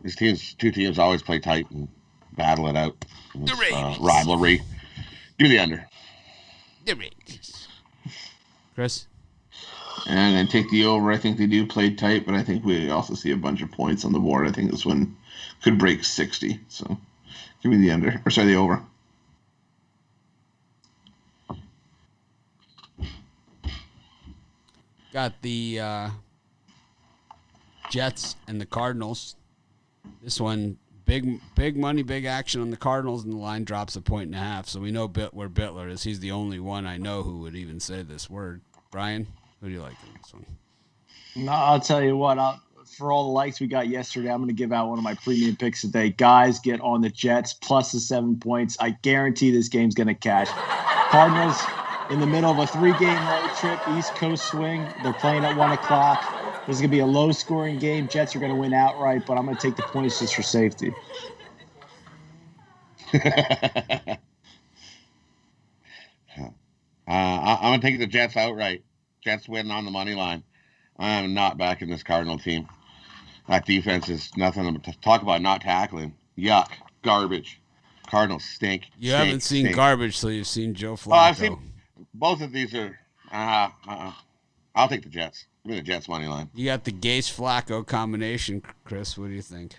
These two teams always play tight and battle it out. Rivalry. Give me the under. The Raiders. Chris? And I'm going to take the over. I think they do play tight, but I think we also see a bunch of points on the board. I think this one could break 60. So give me the under. Or sorry, the over. got the Jets and the Cardinals. This one, big money, big action on the Cardinals, and the line drops 1.5. So we know where Bitler is. He's the only one I know who would even say this word. Brian, who do you like in this one? No, I'll tell you what. For all the likes we got yesterday, I'm going to give out one of my premium picks today. Guys, get on the Jets plus the 7 points. I guarantee this game's going to cash. Cardinals in the middle of a 3-game road trip, East Coast swing. They're playing at 1 o'clock. This is going to be a low-scoring game. Jets are going to win outright, but I'm going to take the points just for safety. I'm going to take the Jets outright. Jets win on the money line. I am not backing this Cardinal team. That defense is nothing to talk about not tackling. Yuck. Garbage. Cardinals stink. You haven't seen garbage till you've seen Joe Flacco. Oh, I've seen both of these are. I'll take the Jets. Give me the Jets money line. You got the Gase-Flacco combination, Chris. What do you think?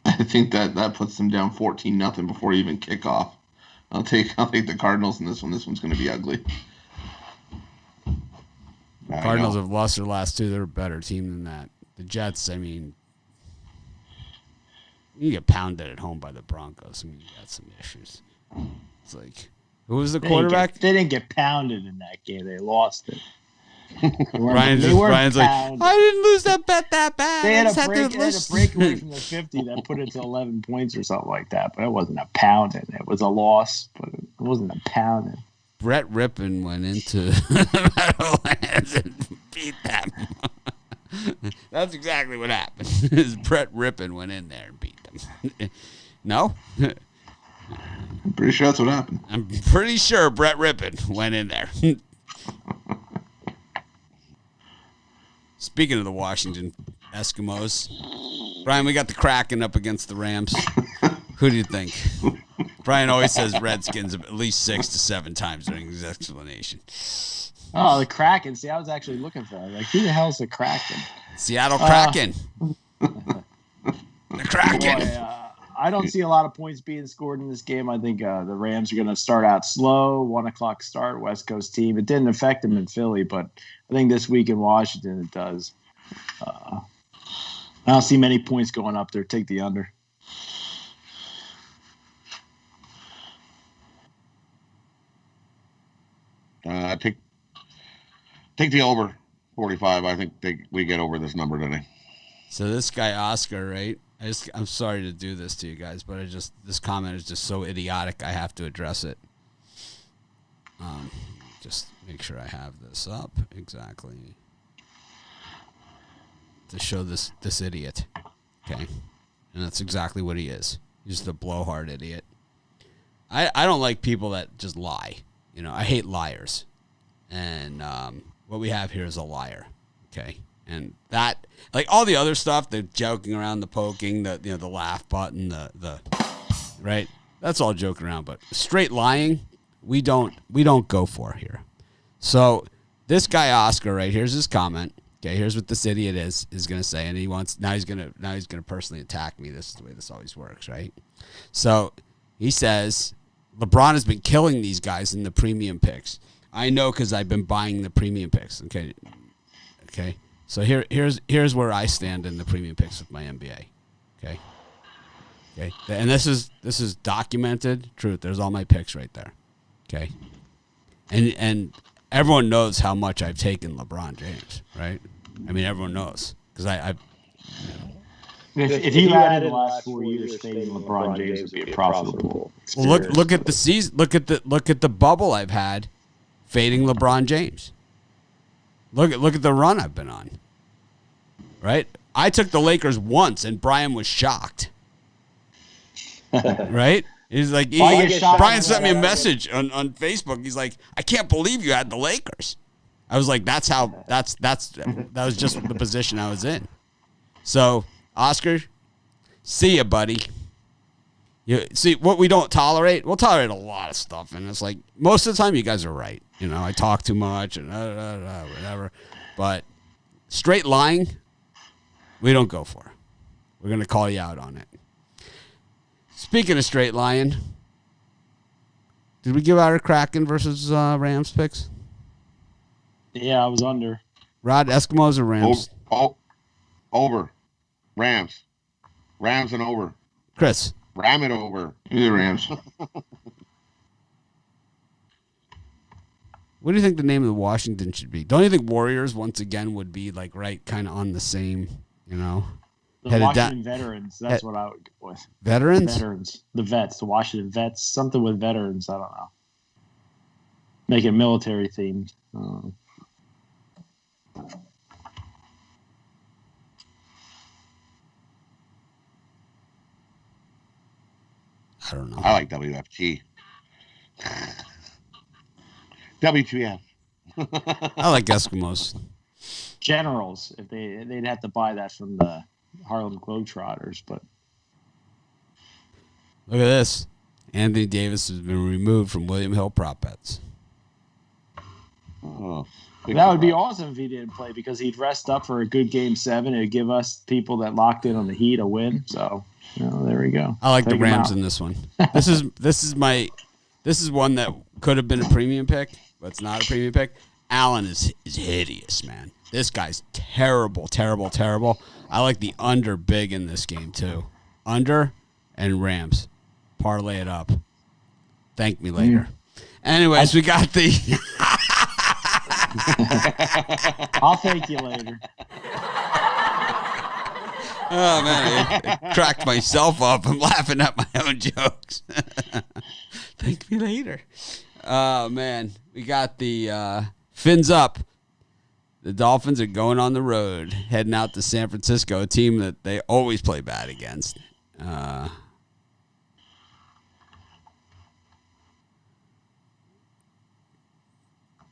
I think that puts them down 14-0 before even kickoff. I'll take the Cardinals in this one. This one's going to be ugly. Cardinals have lost their last 2. They're a better team than that. The Jets, I mean, you get pounded at home by the Broncos. I mean, you got some issues. It's like, who was the quarterback? They didn't get pounded in that game. They lost it. Brian's like, I didn't lose that bet that bad. They had a break away from the 50 that put it to 11 points or something like that. But it wasn't a pounding. It was a loss, but it wasn't a pounding. Brett Rippon went into Meadowlands and beat them. That's exactly what happened. Is Brett Rippon went in there and beat them. No? I'm pretty sure that's what happened. I'm pretty sure Brett Rippon went in there. Speaking of the Washington Eskimos, Brian, we got the Kraken up against the Rams. Who do you think? Brian always says Redskins at least 6 to 7 times during his explanation. Oh, the Kraken. See, I was actually looking for it. Like, who the hell's the Kraken? Seattle Kraken. The Kraken. Boy, I don't see a lot of points being scored in this game. I think the Rams are going to start out slow, 1 o'clock start, West Coast team. It didn't affect them in Philly, but I think this week in Washington it does. I don't see many points going up there. Take the under. Take the over 45. I think we get over this number today. So this guy Oscar, right? I'm sorry to do this to you guys, but this comment is just so idiotic. I have to address it. Just make sure I have this up exactly to show this idiot. Okay, and that's exactly what he is. He's just a blowhard idiot. I don't like people that just lie. You know, I hate liars. And what we have here is a liar. Okay. And that, like all the other stuff, the joking around, the poking, the laugh button, the right. That's all joking around. But straight lying, we don't go for here. So this guy Oscar, right, here's his comment. Okay, here's what this idiot is going to say, and he's gonna personally attack me. This is the way this always works, right? So he says LeBron has been killing these guys in the premium picks. I know because I've been buying the premium picks. Okay. So here's where I stand in the premium picks with my NBA. Okay. And this is documented truth. There's all my picks right there. Okay. And everyone knows how much I've taken LeBron James, right? I mean, everyone knows because I if you added the last 4 years, fading LeBron James would be a profitable. Well, look at the season. Look at the bubble I've had, fading LeBron James. Look at the run I've been on. Right? I took the Lakers once, and Brian was shocked. Right? He's like, Brian sent me a message on Facebook. He's like, I can't believe you had the Lakers. I was like, that was just the position I was in. So, Oscar, see ya, buddy. You see what we don't tolerate? We'll tolerate a lot of stuff, and it's like most of the time you guys are right. You know, I talk too much and whatever. But straight lying, we don't go for. We're gonna call you out on it. Speaking of straight lying, did we give out our Kraken versus Rams picks? Yeah, I was under. Rod, Eskimos or Rams? Over. Rams. Rams and over. Chris. Ram it over. The Rams. What do you think the name of the Washington should be? Don't you think Warriors once again would be like right kind of on the same, you know? The Washington Veterans. That's what I would go with. Veterans? Veterans. The vets. The Washington Vets. Something with veterans. I don't know. Make it military themed. I don't know. I like WFT. WTF. I like Eskimos. Generals. If they'd have to buy that from the Harlem Globetrotters, but Look at this. Anthony Davis has been removed from William Hill prop bets. Oh, that would be awesome if he didn't play because he'd rest up for a good Game 7. It'd give us people that locked in on the Heat a win. So, there we go. I like Take the him Rams out. in this one. This is one that could have been a premium pick, but it's not a premium pick. Allen is hideous, man. This guy's terrible, terrible, terrible. I like the under big in this game too. Under and Rams. Parlay it up. Thank me later. Anyways, we got the I'll thank you later. Oh man, I cracked myself up. I'm laughing at my own jokes. Thank me later. Oh man, we got the fins up. The Dolphins are going on the road, heading out to San Francisco, a team that they always play bad against.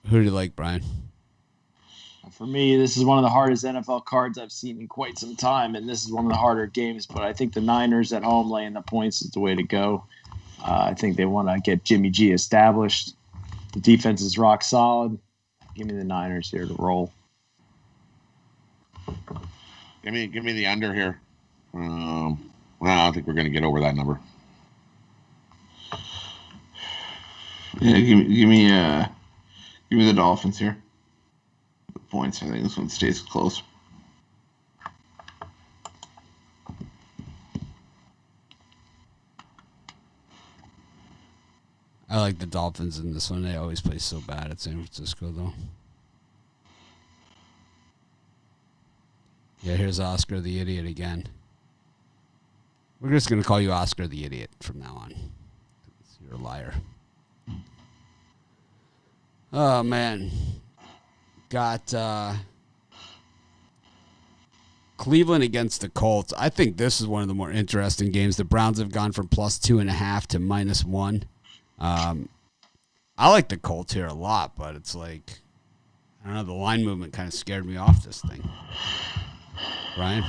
Who do you like, Brian? For me, this is one of the hardest NFL cards I've seen in quite some time, and this is one of the harder games. But I think the Niners at home laying the points is the way to go. I think they want to get Jimmy G established. The defense is rock solid. Give me the Niners here to roll. Give me the under here. Well, I don't think we're going to get over that number. Yeah, give me the Dolphins here. The points. I think this one stays close. I like the Dolphins in this one. They always play so bad at San Francisco, though. Yeah, here's Oscar the Idiot again. We're just going to call you Oscar the Idiot from now on. You're a liar. Oh, man. Got Cleveland against the Colts. I think this is one of the more interesting games. The Browns have gone from +2.5 to -1. I like the Colts here a lot, but it's like, I don't know, the line movement kind of scared me off this thing. Brian?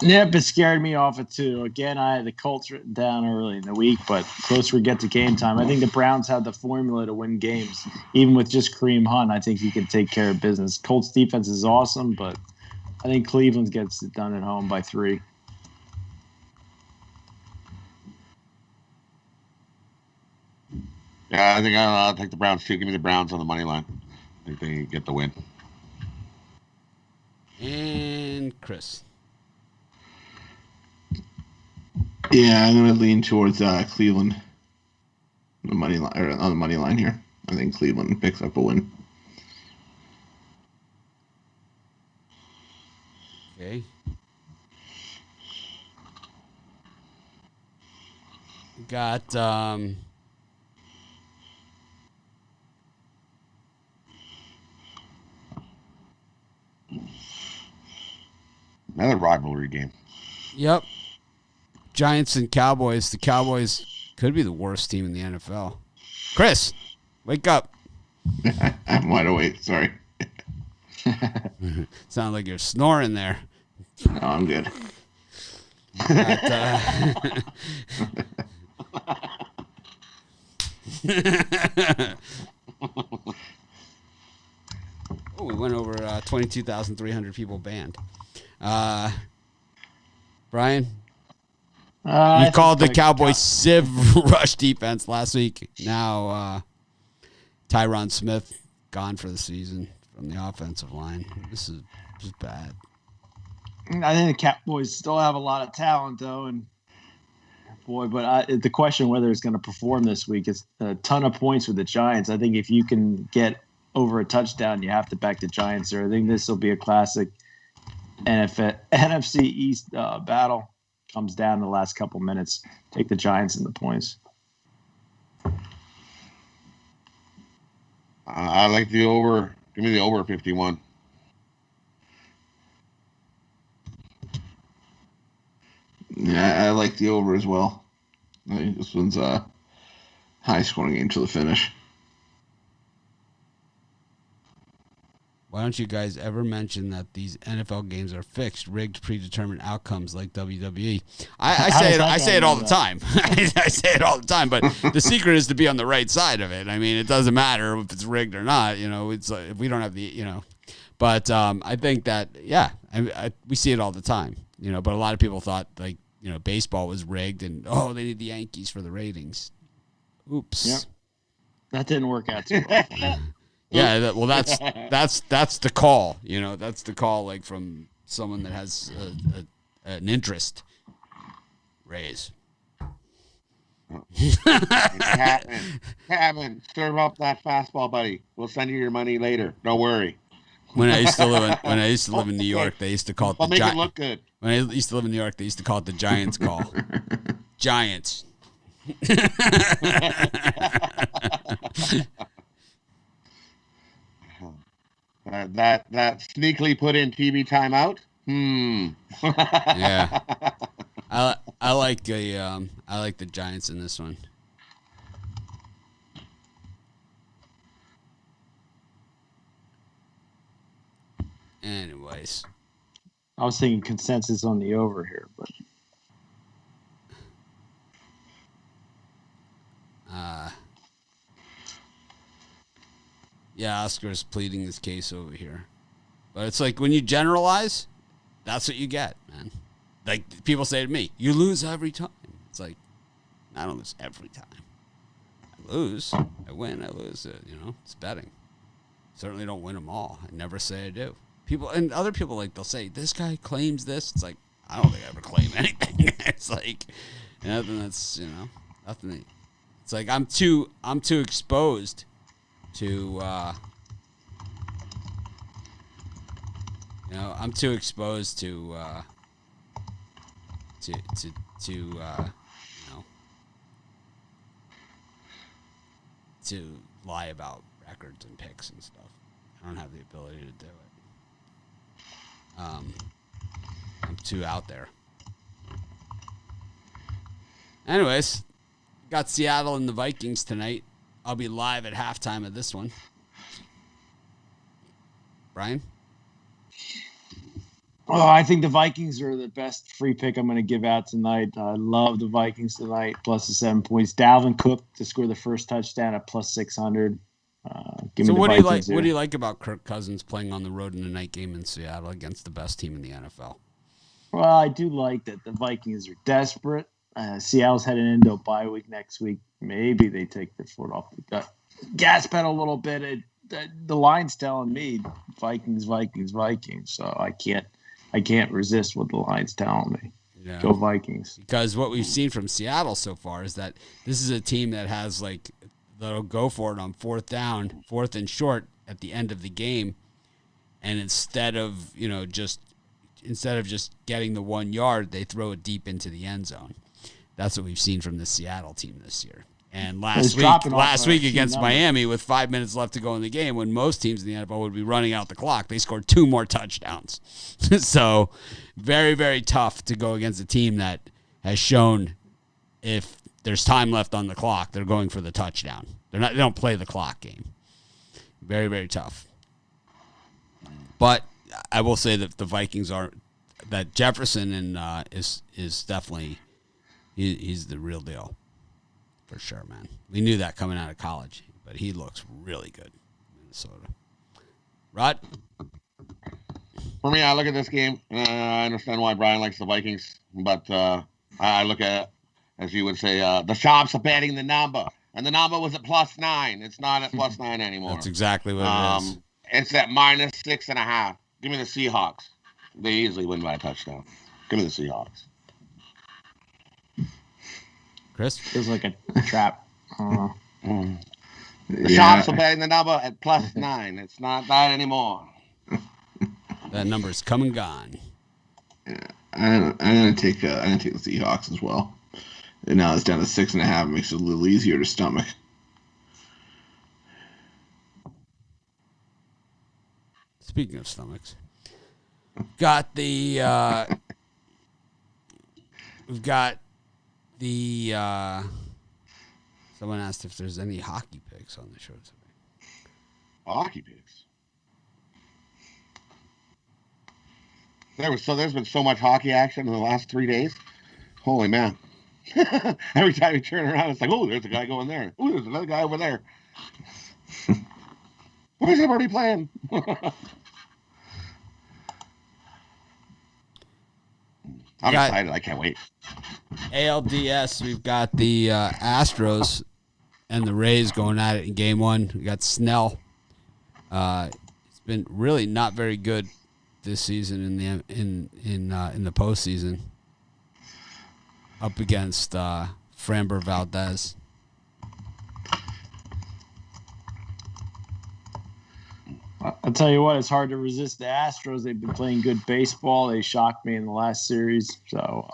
Yep, it scared me off it too. Again, I had the Colts written down early in the week, but closer we get to game time, I think the Browns have the formula to win games. Even with just Kareem Hunt, I think he can take care of business. Colts defense is awesome, but I think Cleveland gets it done at home by 3. Yeah, I think I'll take the Browns too. Give me the Browns on the money line. I think they get the win. And Chris? Yeah, I'm gonna lean towards Cleveland. On the money line here. I think Cleveland picks up a win. Okay. Got Another rivalry game. Yep. Giants and Cowboys. The Cowboys could be the worst team in the NFL. Chris, wake up. I'm wide awake. Sorry. Sound like you're snoring there. No, I'm good. Oh, we went over 22,300 people banned. Brian? You called the Cowboys Civ rush defense last week. Now, Tyron Smith gone for the season from the offensive line. This is bad. I think the Cowboys still have a lot of talent, though, and the question whether it's going to perform this week is a ton of points with the Giants. I think if you can get over a touchdown, you have to back the Giants there. I think this will be a classic NFC East battle. Comes down in the last couple minutes. Take the Giants in the points. I like the over. Give me the over 51. Yeah, I like the over as well. I think this one's a high-scoring game to the finish. Why don't you guys ever mention that these NFL games are fixed, rigged, predetermined outcomes like WWE? I say it all the time. I say it all the time. But the secret is to be on the right side of it. I mean, it doesn't matter if it's rigged or not. It's like, if we don't have the. But I think that we see it all the time. But a lot of people thought baseball was rigged and they need the Yankees for the ratings. Oops. Yep. That didn't work out too well. Yeah, that's the call. That's the call, from someone that has an interest. Raise. Kevin, serve up that fastball, buddy. We'll send you your money later. Don't worry. When I used to live in New York, they used to call it the Giants. Make it look good. When I used to live in New York, they used to call it the Giants call. Giants. That sneakily put in TV timeout. Yeah, I like the Giants in this one. Anyways, I was thinking consensus on the over here, but yeah, Oscar's pleading his case over here. But it's like when you generalize, that's what you get, man. Like people say to me, you lose every time. It's like, I don't lose every time. I lose. I win. I lose. It's betting. Certainly don't win them all. I never say I do. Other people, they'll say, this guy claims this. It's like, I don't think I ever claim anything. It's like, nothing that's, nothing. It's like, I'm too exposed to, I'm too exposed to lie about records and picks and stuff. I don't have the ability to do it. I'm too out there. Anyways, got Seattle and the Vikings tonight. I'll be live at halftime of this one. Brian? Oh, I think the Vikings are the best free pick I'm going to give out tonight. I love the Vikings tonight, plus the 7 points. Dalvin Cook to score the first touchdown at plus 600. So what do you like about Kirk Cousins playing on the road in a night game in Seattle against the best team in the NFL? Well, I do like that the Vikings are desperate. Seattle's heading into a bye week next week. Maybe they take their foot off the gas pedal a little bit. The line's telling me Vikings. So I can't resist what the line's telling me. Yeah. Go Vikings. Because what we've seen from Seattle so far is that this is a team that has that'll go for it on fourth and short at the end of the game, and instead of just getting the 1 yard, they throw it deep into the end zone. That's what we've seen from the Seattle team this year. And last week against Miami, with 5 minutes left to go in the game, when most teams in the NFL would be running out the clock, they scored 2 more touchdowns. So very, very tough to go against a team that has shown if there's time left on the clock, they're going for the touchdown. They don't play the clock game. Very, very tough. But I will say that the Vikings that Jefferson is definitely he's the real deal. For sure, man. We knew that coming out of college, but he looks really good in Minnesota. Rod? For me, I look at this game. I understand why Brian likes the Vikings, but I look at, as you would say, the shops are betting the number, and the number was at +9. It's not at +9 anymore. That's exactly what it is. It's at -6.5. Give me the Seahawks. They easily win by a touchdown. Give me the Seahawks. Chris? Feels like a trap. The shops are betting the number at +9. It's not that anymore. That number's come and gone. Yeah, I'm gonna take the Seahawks as well. And now it's down to 6.5. It makes it a little easier to stomach. Speaking of stomachs, we've got the someone asked if there's any hockey picks on the show today. Hockey picks. There's been so much hockey action in the last 3 days. Holy man. Every time you turn around, it's like, oh, there's a guy going there. Oh, there's another guy over there. Where's everybody playing? I'm excited. I can't wait. ALDS, we've got the Astros and the Rays going at it in game one. We got Snell. It's been really not very good this season in the postseason. Up against Framber Valdez. I'll tell you what, it's hard to resist the Astros. They've been playing good baseball. They shocked me in the last series. So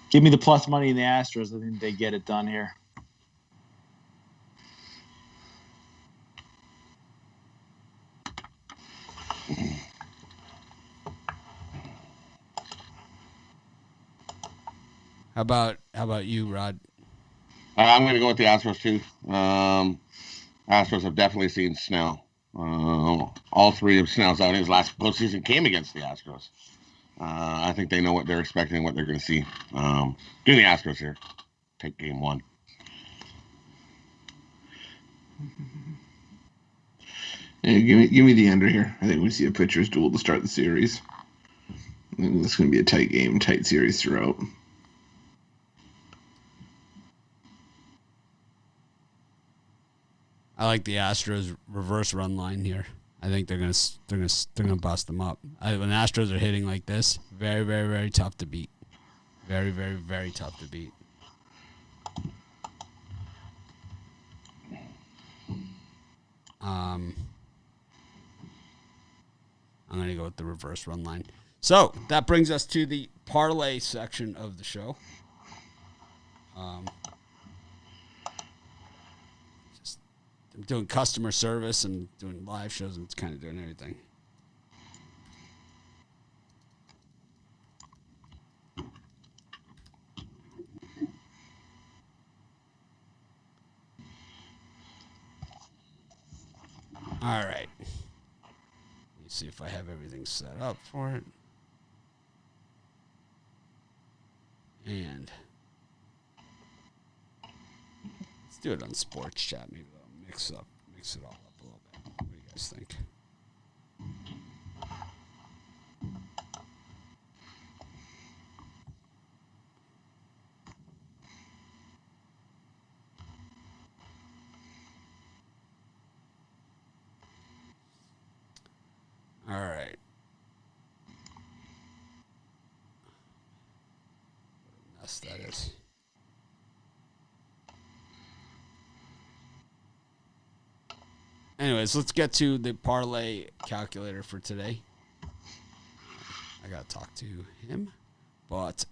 give me the plus money in the Astros. I think they get it done here. How about you, Rod? I'm going to go with the Astros too. Astros have definitely seen Snell. All three of Snell's outings last postseason came against the Astros. I think they know what they're expecting and what they're going to see. Do the Astros here. Take game one. Yeah, give me the under here. I think we see a pitcher's duel to start the series. I think it's going to be a tight game, tight series throughout. I like the Astros reverse run line here. I think they're gonna bust them up. When Astros are hitting like this, very, very, very tough to beat. Very, very, very tough to beat. I'm gonna go with the reverse run line. So that brings us to the parlay section of the show. I'm doing customer service and doing live shows and kind of doing everything. All right. Let me see if I have everything set up for it. And let's do it on Sports Chat. Maybe that'll mix it all up a little bit. What do you guys think? All right. What a mess that is. Anyways, let's get to the parlay calculator for today. I got to talk to him. But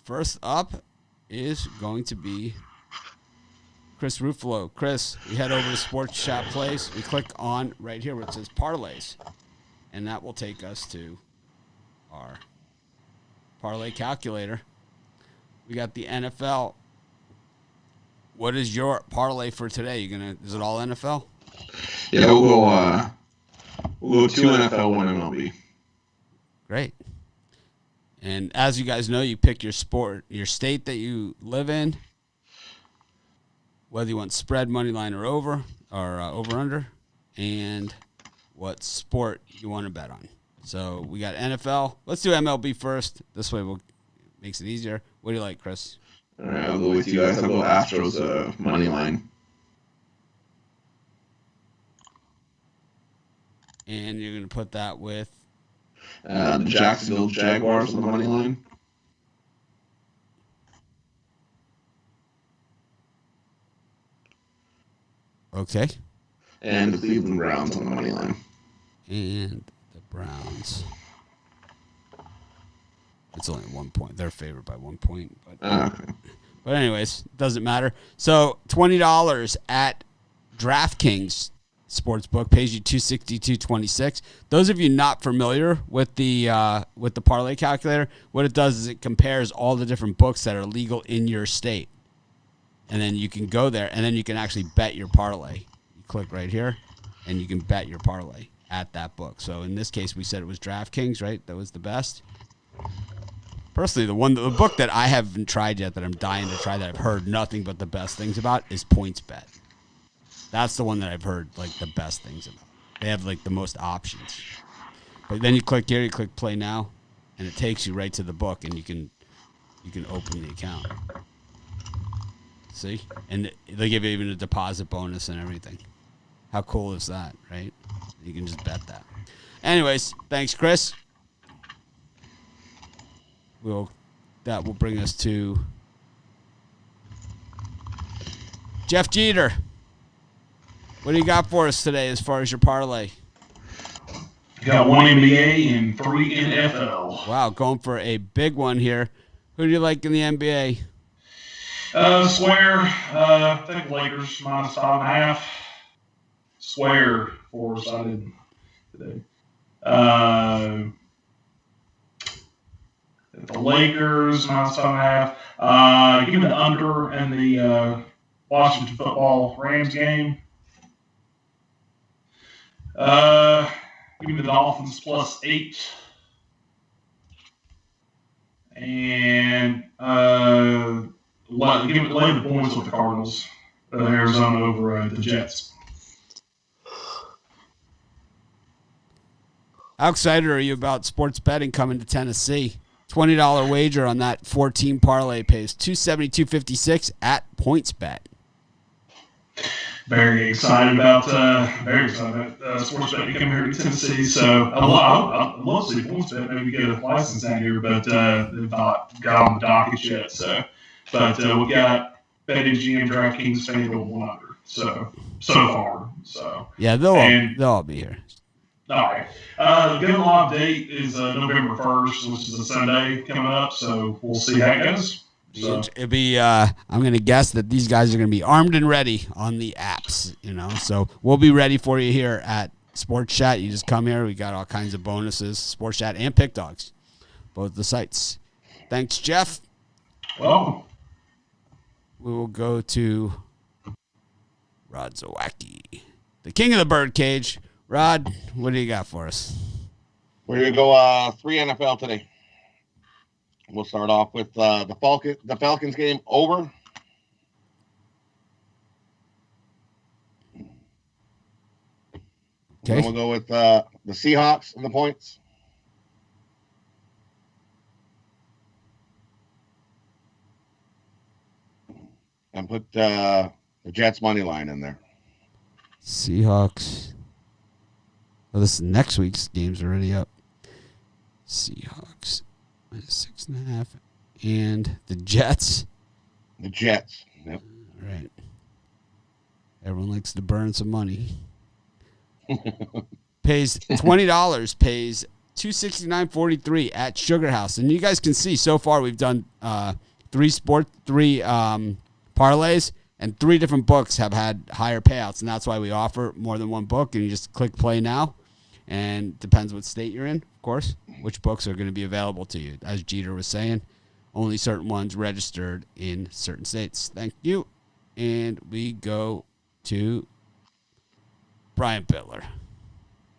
first up is going to be Chris Ruffalo. Chris, we head over to Sports Chat Plays. We click on right here where it says parlays. And that will take us to our parlay calculator. We got the NFL. What is your parlay for today? Is it all NFL? Yeah, we'll go 2 NFL, 1 MLB. Great. And as you guys know, you pick your sport, your state that you live in, whether you want spread, money line, or over under, and what sport you want to bet on. So we got NFL. Let's do MLB first. This way makes it easier. What do you like, Chris? All right, I'll go with you guys. I'll go Astros money line. And you're going to put that with? The Jacksonville Jaguars on the money line. Okay. And the Cleveland Browns on the money line. And the Browns. It's only 1 point. They're favored by 1 point. But anyways, doesn't matter. So $20 at DraftKings Sportsbook pays you $262.26. Those of you not familiar with the parlay calculator, what it does is it compares all the different books that are legal in your state. And then you can go there, and then you can actually bet your parlay. You click right here, and you can bet your parlay at that book. So in this case, we said it was DraftKings, right? That was the best. Personally, the book that I haven't tried yet that I'm dying to try that I've heard nothing but the best things about is PointsBet. That's the one that I've heard like the best things about. They have like the most options. But then you click here, you click play now, and it takes you right to the book, and you can open the account. See? And they give you even a deposit bonus and everything. How cool is that, right? You can just bet that. Anyways, thanks, Chris. That will bring us to Jeff Jeter. What do you got for us today as far as your parlay? Got 1 NBA and 3 NFL. Wow, going for a big one here. Who do you like in the NBA? Swear, I think Lakers minus 5.5. Swear, 4-sided today. The Lakers minus 5.5. Give me the under in the Washington football Rams game. Give me the Dolphins plus 8. And give it lay the points with the Cardinals. Arizona over the Jets. How excited are you about sports betting coming to Tennessee? $20 wager on that 14 parlay pays $272.56 at PointsBet. Very excited about sports betting coming here to Tennessee. So I'd love to see PointsBet maybe get a license out here, but they've not got on the docket yet. So, but we've got BetMGM, DraftKings, FanDuel, 1 under. So far. So yeah, they'll all be here. All right. The go live date is November 1st, which is a Sunday coming up. So we'll see how it goes. So. It'll be. I'm going to guess that these guys are going to be armed and ready on the apps. So we'll be ready for you here at Sports Chat. You just come here. We got all kinds of bonuses, Sports Chat and Pick Dogs, both the sites. Thanks, Jeff. Well, we will go to Rod Zawacki, the king of the birdcage. Rod, what do you got for us? We're going to go 3 NFL today. We'll start off with the Falcons game over. Okay. Then we'll go with the Seahawks and the points. And put the Jets money line in there. Seahawks. Oh, this is next week's game's already up. Seahawks minus 6.5, and the Jets. The Jets. Yep. All right. Everyone likes to burn some money. Pays $20. Pays $269.43 at Sugar House, and you guys can see so far we've done 3 parlays. And 3 different books have had higher payouts, and that's why we offer more than one book. And you just click play now, and depends what state you're in, of course, which books are going to be available to you. As Jeter was saying, only certain ones registered in certain states. Thank you. And we go to Brian Bitler.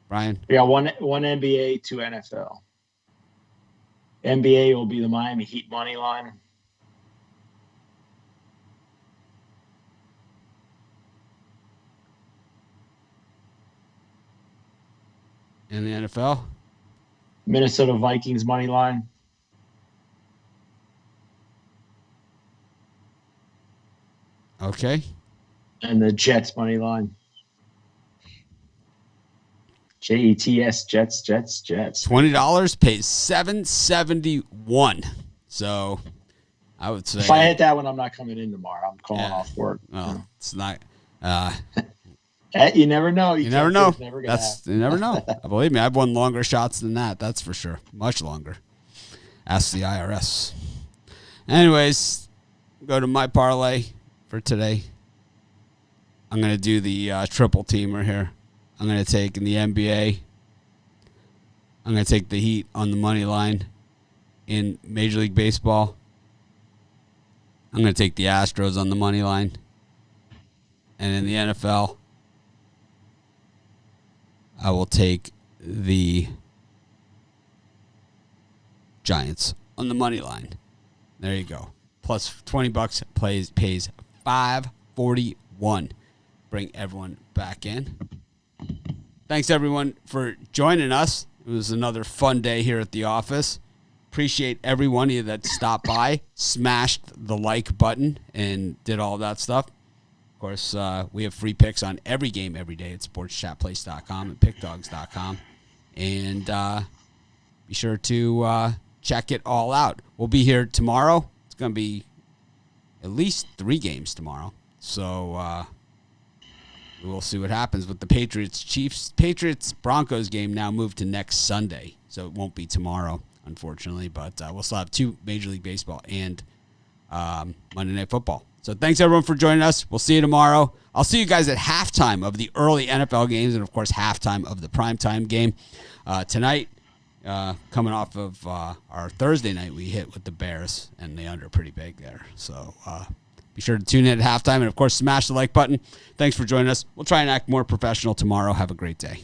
Brian? We got one NBA, 2 NFL. NBA will be the Miami Heat money line. In the NFL? Minnesota Vikings money line. Okay. And the Jets money line. Jets, Jets. $20 pays $7.71. So I would say if I hit that one, I'm not coming in tomorrow. I'm calling off work. Well, it's not. You never know. You never know. You never know. Believe me, I've won longer shots than that. That's for sure. Much longer. Ask the IRS. Anyways, go to my parlay for today. I'm going to do the triple teamer here. I'm going to take in the NBA. I'm going to take the Heat on the money line in Major League Baseball. I'm going to take the Astros on the money line. And in the NFL, I will take the Giants on the money line. There you go. Plus $20 pays $5.41. Bring everyone back in. Thanks everyone for joining us. It was another fun day here at the office. Appreciate every one of you that stopped by, smashed the like button, and did all that stuff. Of course, we have free picks on every game every day at sportschatplace.com and pickdogs.com. And be sure to check it all out. We'll be here tomorrow. It's going to be at least 3 games tomorrow. So we'll see what happens with the Patriots-Broncos game now moved to next Sunday. So it won't be tomorrow, unfortunately. But we'll still have 2 Major League Baseball and Monday Night Football. So thanks, everyone, for joining us. We'll see you tomorrow. I'll see you guys at halftime of the early NFL games and, of course, halftime of the primetime game. Tonight, coming off of our Thursday night, we hit with the Bears, and they under pretty big there. So be sure to tune in at halftime and, of course, smash the like button. Thanks for joining us. We'll try and act more professional tomorrow. Have a great day.